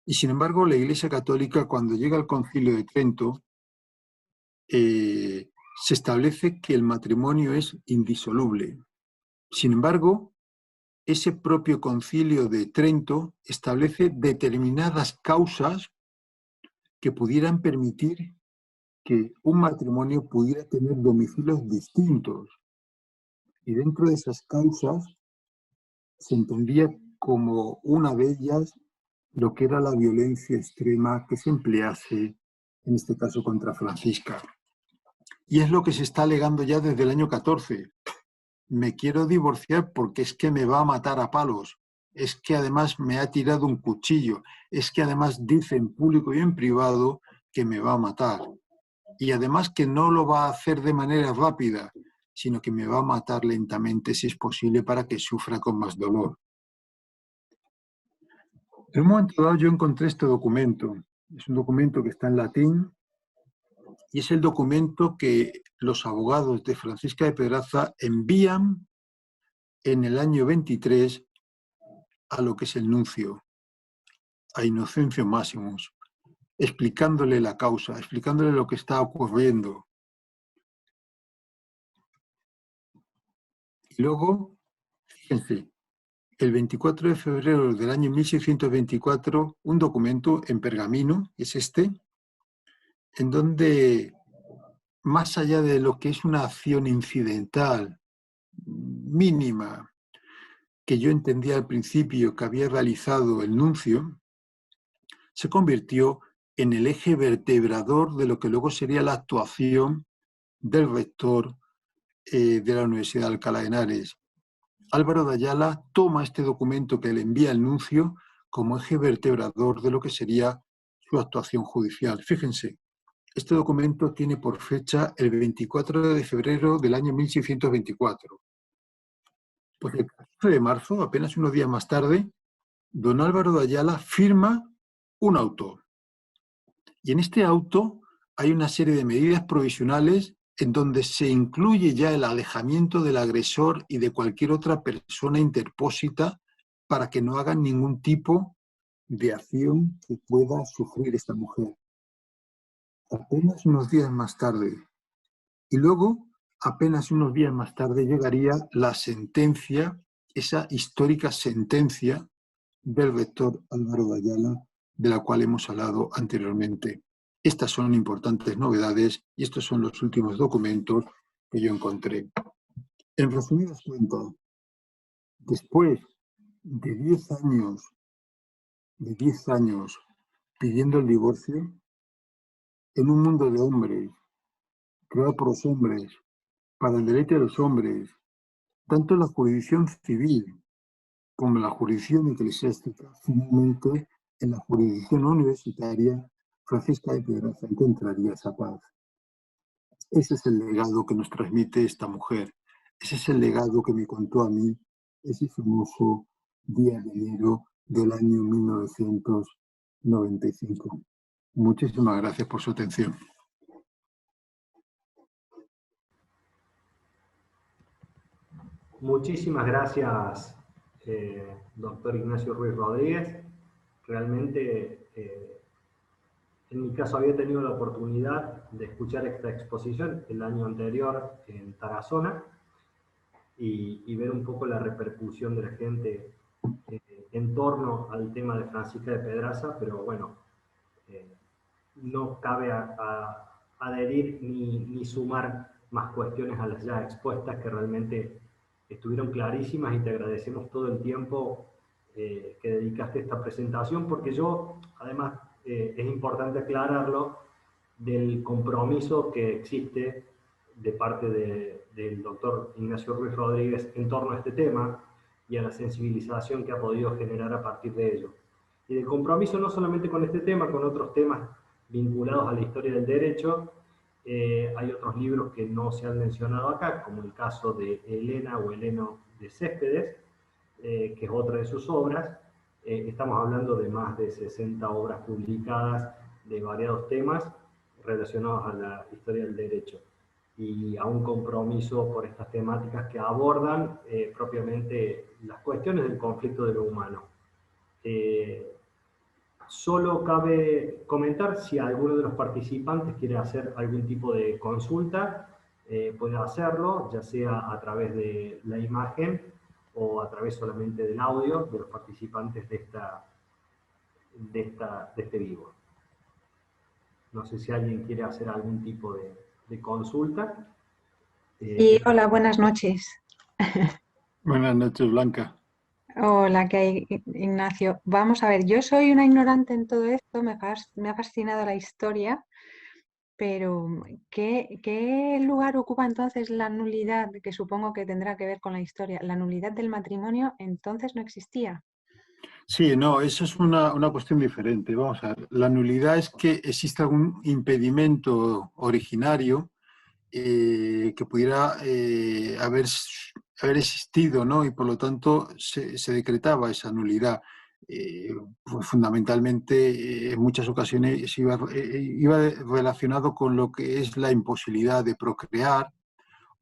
Y sin embargo, la Iglesia Católica, cuando llega al Concilio de Trento, se establece que el matrimonio es indisoluble. Sin embargo, ese propio Concilio de Trento establece determinadas causas que pudieran permitir que un matrimonio pudiera tener domicilios distintos. Y dentro de esas causas se entendía como una de ellas lo que era la violencia extrema que se emplease, en este caso contra Francisca. Y es lo que se está alegando ya desde el año 14. Me quiero divorciar porque es que me va a matar a palos, es que además me ha tirado un cuchillo, es que además dice en público y en privado que me va a matar. Y además que no lo va a hacer de manera rápida, sino que me va a matar lentamente si es posible para que sufra con más dolor. En un momento dado yo encontré este documento. Es un documento que está en latín y es el documento que los abogados de Francisca de Pedraza envían en el año 23 a lo que es el nuncio, a Inocencio Máximos, explicándole la causa, explicándole lo que está ocurriendo. Y luego, fíjense, el 24 de febrero del año 1624, un documento en pergamino, es este, en donde, más allá de lo que es una acción incidental, mínima, que yo entendía al principio que había realizado el nuncio, se convirtió en el eje vertebrador de lo que luego sería la actuación del rector de la Universidad de Alcalá de Henares. Álvaro de Ayala toma este documento que le envía el nuncio como eje vertebrador de lo que sería su actuación judicial. Fíjense, este documento tiene por fecha el 24 de febrero del año 1624. Pues el 14 de marzo, apenas unos días más tarde, don Álvaro de Ayala firma un auto. Y en este auto hay una serie de medidas provisionales en donde se incluye ya el alejamiento del agresor y de cualquier otra persona interpósita para que no hagan ningún tipo de acción que pueda sufrir esta mujer. Apenas unos días más tarde. Y luego, apenas unos días más tarde, llegaría la sentencia, esa histórica sentencia del rector Álvaro de Ayala, de la cual hemos hablado anteriormente. Estas son importantes novedades y estos son los últimos documentos que yo encontré. En resumidas cuentas, después de 10 años pidiendo el divorcio, en un mundo de hombres, creado por los hombres, para el deleite de los hombres, tanto en la jurisdicción civil como en la jurisdicción eclesiástica, finalmente en la jurisdicción universitaria, Francisca de Pedraza encontraría esa paz. Ese es el legado que nos transmite esta mujer. Ese es el legado que me contó a mí ese famoso día de enero del año 1995. Muchísimas gracias por su atención. Muchísimas gracias, doctor Ignacio Ruiz Rodríguez. realmente, en mi caso había tenido la oportunidad de escuchar esta exposición el año anterior en Tarazona y ver un poco la repercusión de la gente en torno al tema de Francisca de Pedraza, pero bueno, eh, no cabe adherir ni sumar más cuestiones a las ya expuestas que realmente estuvieron clarísimas y te agradecemos todo el tiempo que dedicaste a esta presentación, porque yo, además, es importante aclararlo, del compromiso que existe de parte del doctor Ignacio Ruiz Rodríguez en torno a este tema y a la sensibilización que ha podido generar a partir de ello. Y del compromiso no solamente con este tema, con otros temas vinculados a la historia del derecho. Hay otros libros que no se han mencionado acá, como el caso de Elena o Heleno de Céspedes, que es otra de sus obras. Estamos hablando de más de 60 obras publicadas de variados temas relacionados a la historia del derecho y a un compromiso por estas temáticas que abordan propiamente las cuestiones del conflicto de lo humano. Solo cabe comentar si alguno de los participantes quiere hacer algún tipo de consulta, puede hacerlo, ya sea a través de la imagen o a través solamente del audio de los participantes de este vivo. No sé si alguien quiere hacer algún tipo de consulta. Y hola, buenas noches. Buenas noches, Blanca. Hola, ¿qué hay, Ignacio? Vamos a ver, yo soy una ignorante en todo esto, me ha fascinado la historia, pero ¿qué lugar ocupa entonces la nulidad, que supongo que tendrá que ver con la historia? ¿La nulidad del matrimonio entonces no existía? Sí, no, eso es una cuestión diferente. Vamos a ver, la nulidad es que existe algún impedimento originario que pudiera haber existido, ¿no? Y por lo tanto se decretaba esa nulidad. Pues fundamentalmente, en muchas ocasiones iba relacionado con lo que es la imposibilidad de procrear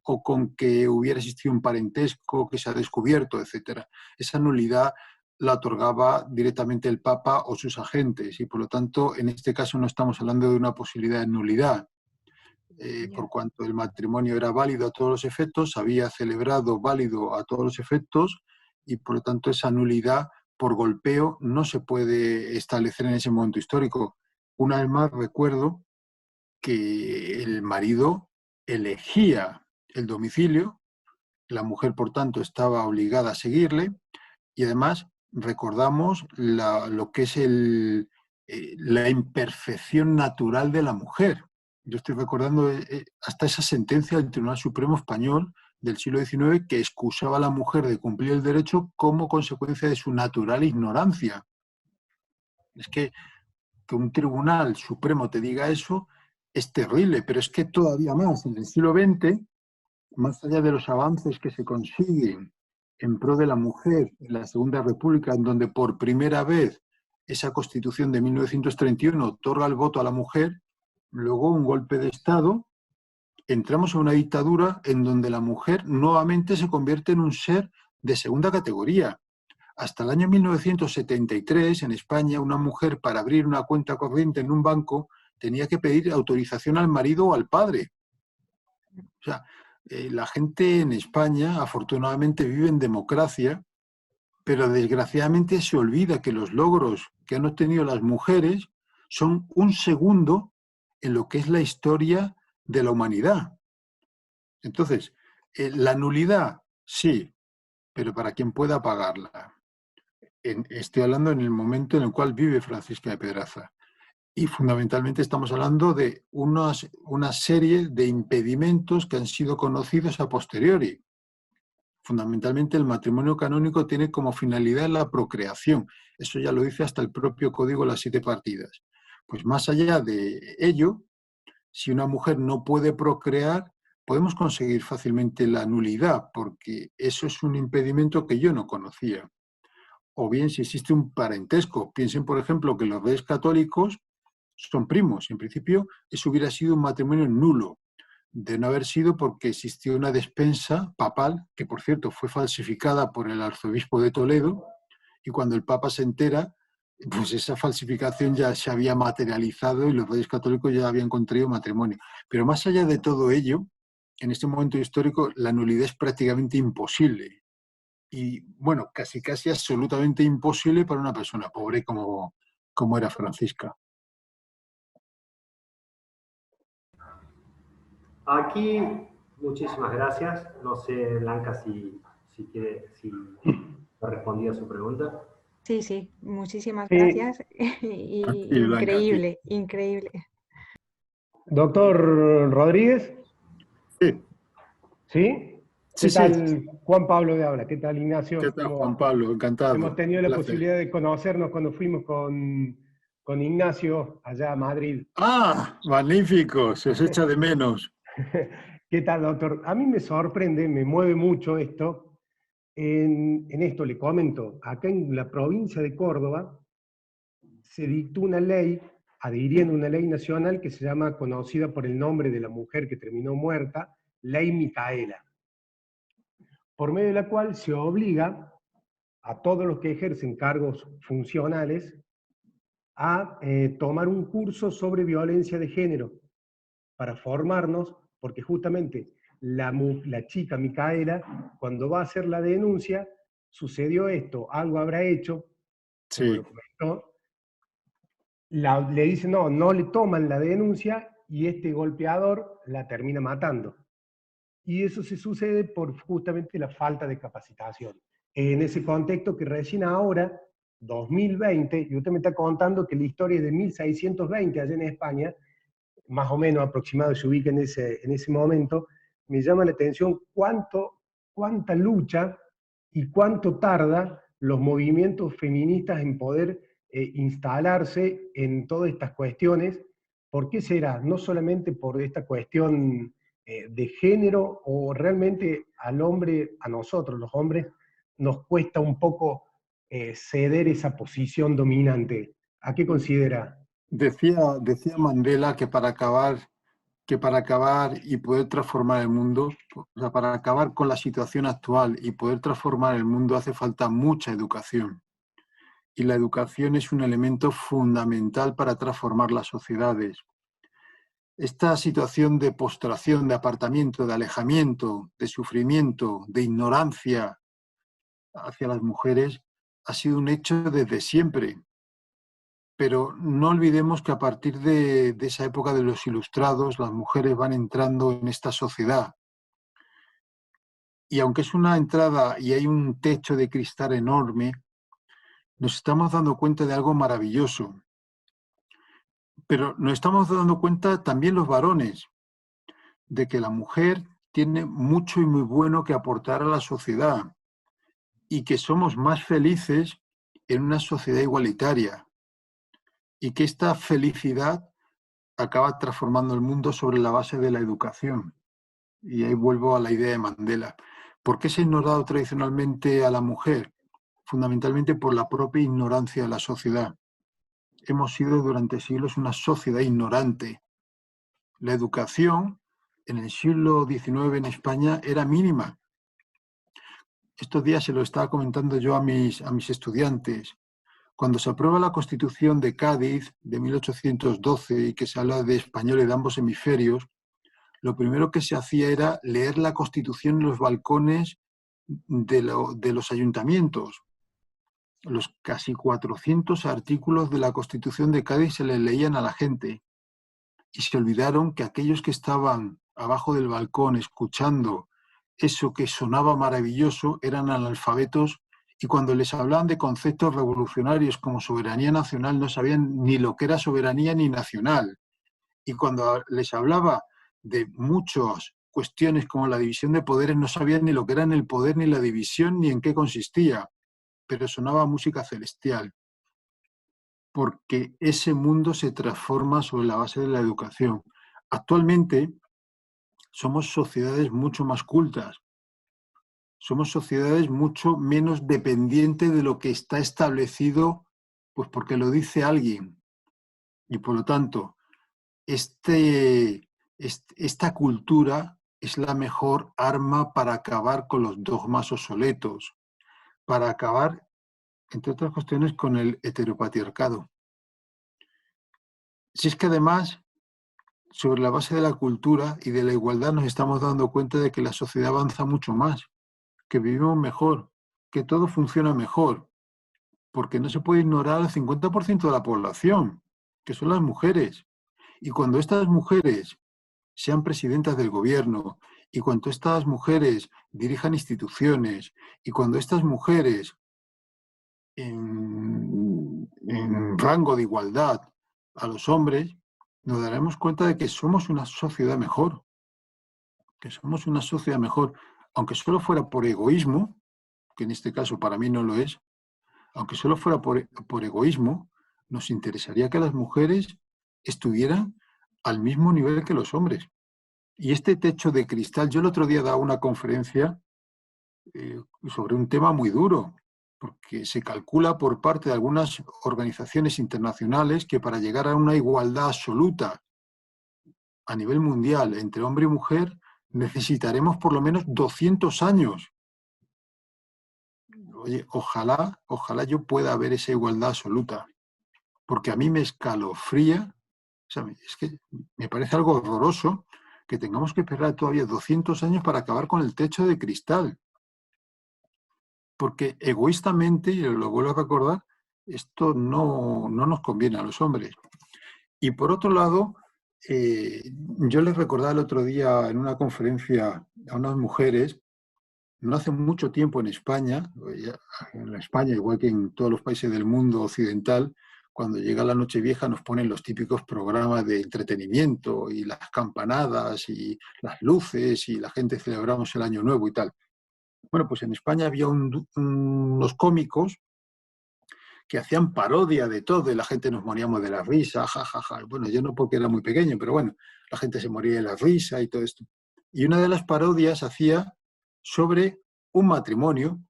o con que hubiera existido un parentesco que se ha descubierto, etcétera. Esa nulidad la otorgaba directamente el Papa o sus agentes y por lo tanto en este caso no estamos hablando de una posibilidad de nulidad. Por cuanto el matrimonio era válido a todos los efectos, había celebrado válido a todos los efectos y por lo tanto esa nulidad por golpeo no se puede establecer en ese momento histórico. Una vez más recuerdo que el marido elegía el domicilio, la mujer por tanto estaba obligada a seguirle y además recordamos lo que es la imperfección natural de la mujer. Yo estoy recordando hasta esa sentencia del Tribunal Supremo Español del siglo XIX que excusaba a la mujer de cumplir el derecho como consecuencia de su natural ignorancia. Es que un Tribunal Supremo te diga eso es terrible, pero es que todavía más, en el siglo XX, más allá de los avances que se consiguen en pro de la mujer en la Segunda República, en donde por primera vez esa Constitución de 1931 otorga el voto a la mujer, luego un golpe de Estado, entramos en una dictadura en donde la mujer nuevamente se convierte en un ser de segunda categoría. Hasta el año 1973, en España, una mujer para abrir una cuenta corriente en un banco tenía que pedir autorización al marido o al padre. O sea, la gente en España, afortunadamente, vive en democracia, pero desgraciadamente se olvida que los logros que han obtenido las mujeres son un segundo en lo que es la historia de la humanidad. Entonces, la nulidad, sí, pero para quien pueda pagarla. Estoy hablando en el momento en el cual vive Francisca de Pedraza. Y fundamentalmente estamos hablando de una serie de impedimentos que han sido conocidos a posteriori. Fundamentalmente el matrimonio canónico tiene como finalidad la procreación. Eso ya lo dice hasta el propio Código de las 7 partidas. Pues más allá de ello, si una mujer no puede procrear, podemos conseguir fácilmente la nulidad, porque eso es un impedimento que yo no conocía. O bien si existe un parentesco. Piensen, por ejemplo, que los reyes católicos son primos. En principio, eso hubiera sido un matrimonio nulo, de no haber sido porque existió una despensa papal, que por cierto fue falsificada por el arzobispo de Toledo, y cuando el Papa se entera, pues esa falsificación ya se había materializado y los reyes católicos ya habían contraído matrimonio. Pero más allá de todo ello, en este momento histórico, la nulidad es prácticamente imposible. Y bueno, casi absolutamente imposible para una persona pobre como era Francisca. Aquí, muchísimas gracias. No sé, Blanca, si respondí a su pregunta. Sí, sí, muchísimas Sí, gracias. Y Y Blanca, aquí. increíble, increíble. doctor Rodríguez, Sí, ¿sí? sí, ¿Qué sí. tal Juan Pablo de habla? ¿Qué tal ¿Qué Ignacio? tal, ¿Cómo Juan va? Pablo? Hemos Encantado. tenido Un la placer. posibilidad de conocernos cuando fuimos con Ignacio allá a Madrid. Ah, magnífico. Se os echa de menos. ¿Qué tal, doctor? A mí me sorprende, me mueve mucho esto. En esto le comento, acá en la provincia de Córdoba se dictó una ley, adhiriendo a una ley nacional que se llama, conocida por el nombre de la mujer que terminó muerta, Ley Micaela, por medio de la cual se obliga a todos los que ejercen cargos funcionales a tomar un curso sobre violencia de género para formarnos, porque justamente la chica Micaela, cuando va a hacer la denuncia, sucedió esto, algo habrá hecho, como Sí. lo comentó, le dicen no, no le toman la denuncia y este golpeador la termina matando. Y eso se sucede por justamente la falta de capacitación. En ese contexto que recién ahora, 2020, y usted me está contando que la historia es de 1620 allá en España, más o menos aproximado se ubica en ese momento, me llama la atención cuánta lucha y cuánto tarda los movimientos feministas en poder instalarse en todas estas cuestiones. ¿Por qué será? No solamente por esta cuestión de género, o realmente al hombre, a nosotros los hombres, nos cuesta un poco ceder esa posición dominante. ¿A qué considera? Decía Mandela que para acabar y poder transformar el mundo, o sea, para acabar con la situación actual y poder transformar el mundo hace falta mucha educación. Y la educación es un elemento fundamental para transformar las sociedades. Esta situación de postración, de apartamiento, de alejamiento, de sufrimiento, de ignorancia hacia las mujeres ha sido un hecho desde siempre. Pero no olvidemos que a partir de esa época de los ilustrados, las mujeres van entrando en esta sociedad. Y aunque es una entrada y hay un techo de cristal enorme, nos estamos dando cuenta de algo maravilloso. Pero nos estamos dando cuenta también los varones, de que la mujer tiene mucho y muy bueno que aportar a la sociedad y que somos más felices en una sociedad igualitaria y que esta felicidad acaba transformando el mundo sobre la base de la educación. Y ahí vuelvo a la idea de Mandela. ¿Por qué se ha ignorado tradicionalmente a la mujer? Fundamentalmente por la propia ignorancia de la sociedad. Hemos sido durante siglos una sociedad ignorante. La educación en el siglo XIX en España era mínima. Estos días se lo estaba comentando yo a mis estudiantes. Cuando se aprueba la Constitución de Cádiz de 1812 y que se habla de españoles de ambos hemisferios, lo primero que se hacía era leer la Constitución en los balcones de los ayuntamientos. Los casi 400 artículos de la Constitución de Cádiz se les leían a la gente y se olvidaron que aquellos que estaban abajo del balcón escuchando eso que sonaba maravilloso eran analfabetos y cuando les hablaban de conceptos revolucionarios como soberanía nacional no sabían ni lo que era soberanía ni nacional. Y cuando les hablaba de muchas cuestiones como la división de poderes no sabían ni lo que eran el poder ni la división ni en qué consistía, pero sonaba música celestial, porque ese mundo se transforma sobre la base de la educación. Actualmente somos sociedades mucho más cultas, somos sociedades mucho menos dependientes de lo que está establecido, pues porque lo dice alguien. Y por lo tanto, esta cultura es la mejor arma para acabar con los dogmas obsoletos, para acabar entre otras cuestiones, con el heteropatriarcado. Si es que además, sobre la base de la cultura y de la igualdad, nos estamos dando cuenta de que la sociedad avanza mucho más, que vivimos mejor, que todo funciona mejor, porque no se puede ignorar al 50% de la población, que son las mujeres. Y cuando estas mujeres sean presidentas del gobierno, y cuando estas mujeres dirijan instituciones, y cuando estas mujeres en rango de igualdad a los hombres, nos daremos cuenta de que somos una sociedad mejor, aunque solo fuera por egoísmo, que en este caso para mí no lo es, aunque solo fuera por egoísmo, nos interesaría que las mujeres estuvieran al mismo nivel que los hombres. Y este techo de cristal, yo el otro día daba una conferencia sobre un tema muy duro, porque se calcula por parte de algunas organizaciones internacionales que para llegar a una igualdad absoluta a nivel mundial entre hombre y mujer necesitaremos por lo menos 200 años. Oye, ojalá yo pueda ver esa igualdad absoluta, porque a mí me escalofría, o sea, es que me parece algo horroroso que tengamos que esperar todavía 200 años para acabar con el techo de cristal. Porque egoístamente, y lo vuelvo a recordar, esto no nos conviene a los hombres. Y por otro lado, yo les recordaba el otro día en una conferencia a unas mujeres, no hace mucho tiempo en España, igual que en todos los países del mundo occidental, cuando llega la Nochevieja nos ponen los típicos programas de entretenimiento y las campanadas y las luces y la gente celebramos el Año Nuevo y tal. Bueno, pues en España había unos cómicos que hacían parodia de todo y la gente nos moríamos de la risa, jajaja. Bueno, yo no porque era muy pequeño, pero bueno, la gente se moría de la risa y todo esto. Y una de las parodias hacía sobre un matrimonio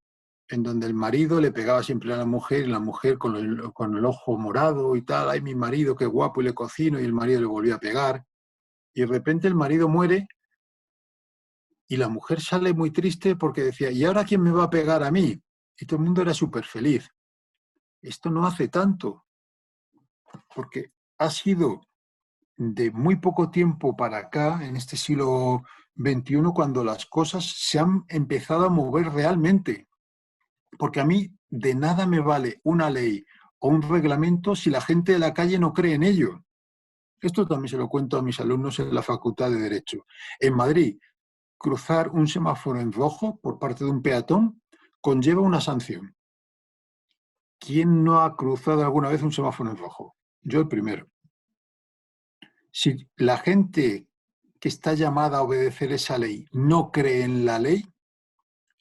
en donde el marido le pegaba siempre a la mujer y la mujer con el ojo morado y tal, ay, mi marido, qué guapo, y le cocino, y el marido le volvía a pegar. Y de repente el marido muere y la mujer sale muy triste porque decía, ¿y ahora quién me va a pegar a mí? Y todo el mundo era súper feliz. Esto no hace tanto, porque ha sido de muy poco tiempo para acá, en este siglo XXI, cuando las cosas se han empezado a mover realmente. Porque a mí de nada me vale una ley o un reglamento si la gente de la calle no cree en ello. Esto también se lo cuento a mis alumnos en la Facultad de Derecho. En Madrid, cruzar un semáforo en rojo por parte de un peatón conlleva una sanción. ¿Quién no ha cruzado alguna vez un semáforo en rojo? Yo el primero. Si la gente que está llamada a obedecer esa ley no cree en la ley,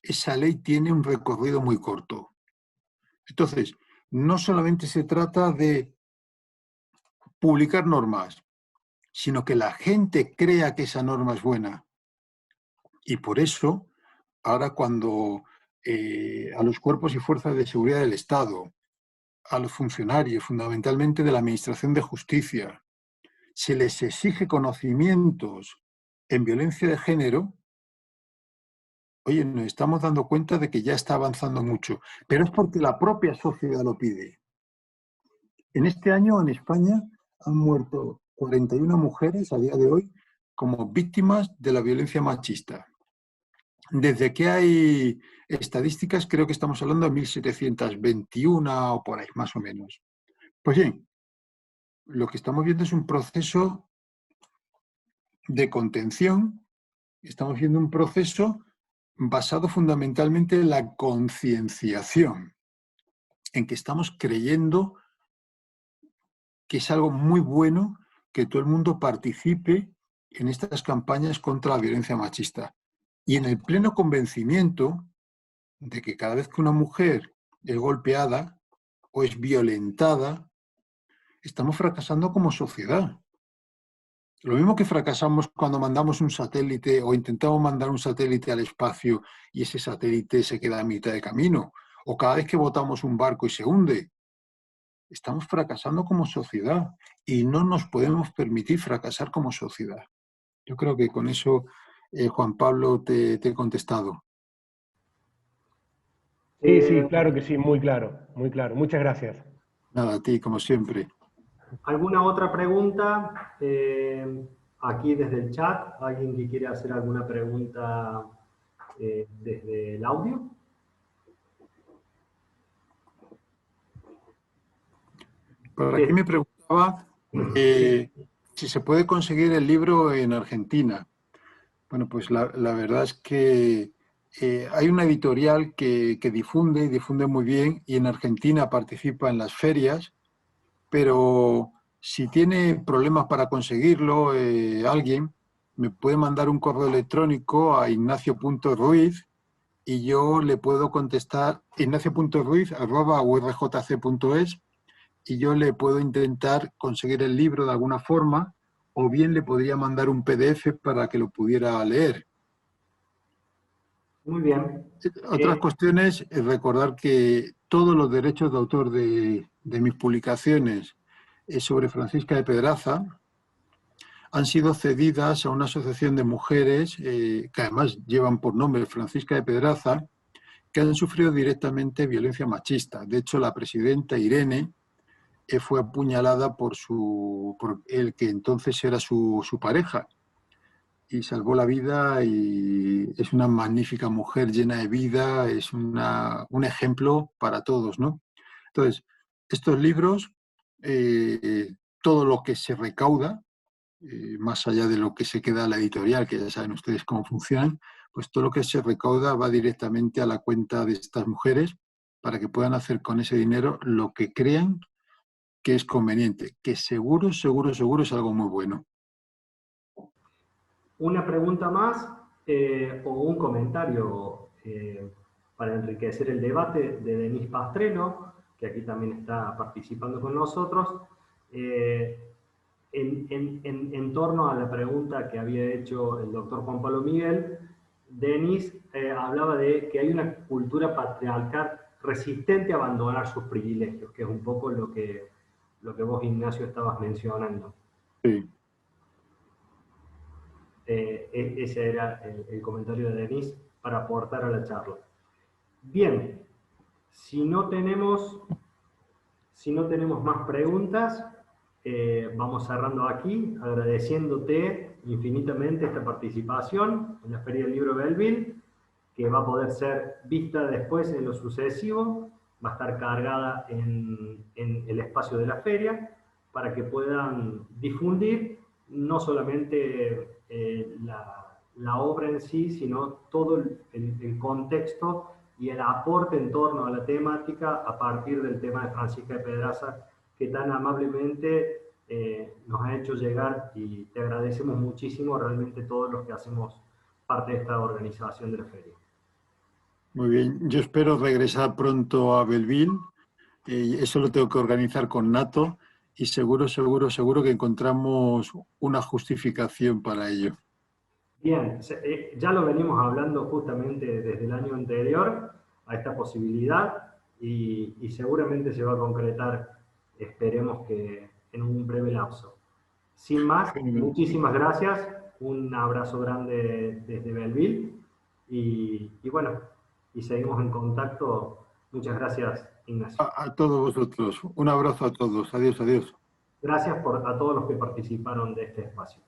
esa ley tiene un recorrido muy corto. Entonces, no solamente se trata de publicar normas, sino que la gente crea que esa norma es buena. Y por eso, ahora cuando a los cuerpos y fuerzas de seguridad del Estado, a los funcionarios, fundamentalmente de la Administración de Justicia, se les exige conocimientos en violencia de género, oye, nos estamos dando cuenta de que ya está avanzando mucho, pero es porque la propia sociedad lo pide. En este año en España han muerto 41 mujeres a día de hoy como víctimas de la violencia machista. Desde que hay estadísticas, creo que estamos hablando de 1721 o por ahí, más o menos. Pues bien, lo que estamos viendo es un proceso de contención, estamos viendo un proceso basado fundamentalmente en la concienciación, en que estamos creyendo que es algo muy bueno que todo el mundo participe en estas campañas contra la violencia machista. Y en el pleno convencimiento de que cada vez que una mujer es golpeada o es violentada, estamos fracasando como sociedad. Lo mismo que fracasamos cuando mandamos un satélite o intentamos mandar un satélite al espacio y ese satélite se queda a mitad de camino, o cada vez que botamos un barco y se hunde. Estamos fracasando como sociedad y no nos podemos permitir fracasar como sociedad. Yo creo que con eso, Juan Pablo, te he contestado. Sí, sí, claro que sí, muy claro, muy claro. Muchas gracias. Nada, a ti, como siempre. ¿Alguna otra pregunta? Aquí desde el chat, ¿alguien que quiere hacer alguna pregunta desde el audio? Por aquí Sí. me preguntaba si se puede conseguir el libro en Argentina. Bueno, pues la verdad es que hay una editorial que difunde y difunde muy bien y en Argentina participa en las ferias, pero si tiene problemas para conseguirlo, alguien me puede mandar un correo electrónico a ignacio.ruiz y yo le puedo contestar ignacio.ruiz@urjc.es y yo le puedo intentar conseguir el libro de alguna forma o bien le podría mandar un PDF para que lo pudiera leer. Muy bien. Otras cuestiones es recordar que todos los derechos de autor de mis publicaciones sobre Francisca de Pedraza han sido cedidas a una asociación de mujeres que además llevan por nombre Francisca de Pedraza, que han sufrido directamente violencia machista. De hecho, la presidenta Irene fue apuñalada por el que entonces era su pareja y salvó la vida y es una magnífica mujer llena de vida, es un ejemplo para todos, ¿no? Entonces, estos libros, todo lo que se recauda, más allá de lo que se queda a la editorial, que ya saben ustedes cómo funcionan, pues todo lo que se recauda va directamente a la cuenta de estas mujeres para que puedan hacer con ese dinero lo que crean que es conveniente, que seguro, seguro, seguro es algo muy bueno. Una pregunta más o un comentario para enriquecer el debate de Denise Pastrello, que aquí también está participando con nosotros, en torno a la pregunta que había hecho el doctor Juan Pablo Miguel. Denise hablaba de que hay una cultura patriarcal resistente a abandonar sus privilegios, que es un poco lo que vos, Ignacio, estabas mencionando. Sí. Ese era el comentario de Denise para aportar a la charla. Bien, si no tenemos más preguntas, vamos cerrando aquí, agradeciéndote infinitamente esta participación en la Feria del Libro Belleville, que va a poder ser vista después en lo sucesivo, va a estar cargada en el espacio de la feria, para que puedan difundir no solamente la obra en sí, sino todo el contexto y el aporte en torno a la temática a partir del tema de Francisca de Pedraza, que tan amablemente nos ha hecho llegar, y te agradecemos muchísimo realmente todos los que hacemos parte de esta organización de la feria. Muy bien, yo espero regresar pronto a Belleville, eso lo tengo que organizar con Nato y seguro, seguro, seguro que encontramos una justificación para ello. Bien, ya lo venimos hablando justamente desde el año anterior a esta posibilidad y seguramente se va a concretar, esperemos que en un breve lapso. Sin más, muchísimas gracias, un abrazo grande desde Belleville y bueno, y seguimos en contacto. Muchas gracias, Ignacio. A todos vosotros, un abrazo a todos, adiós, adiós. Gracias a todos los que participaron de este espacio.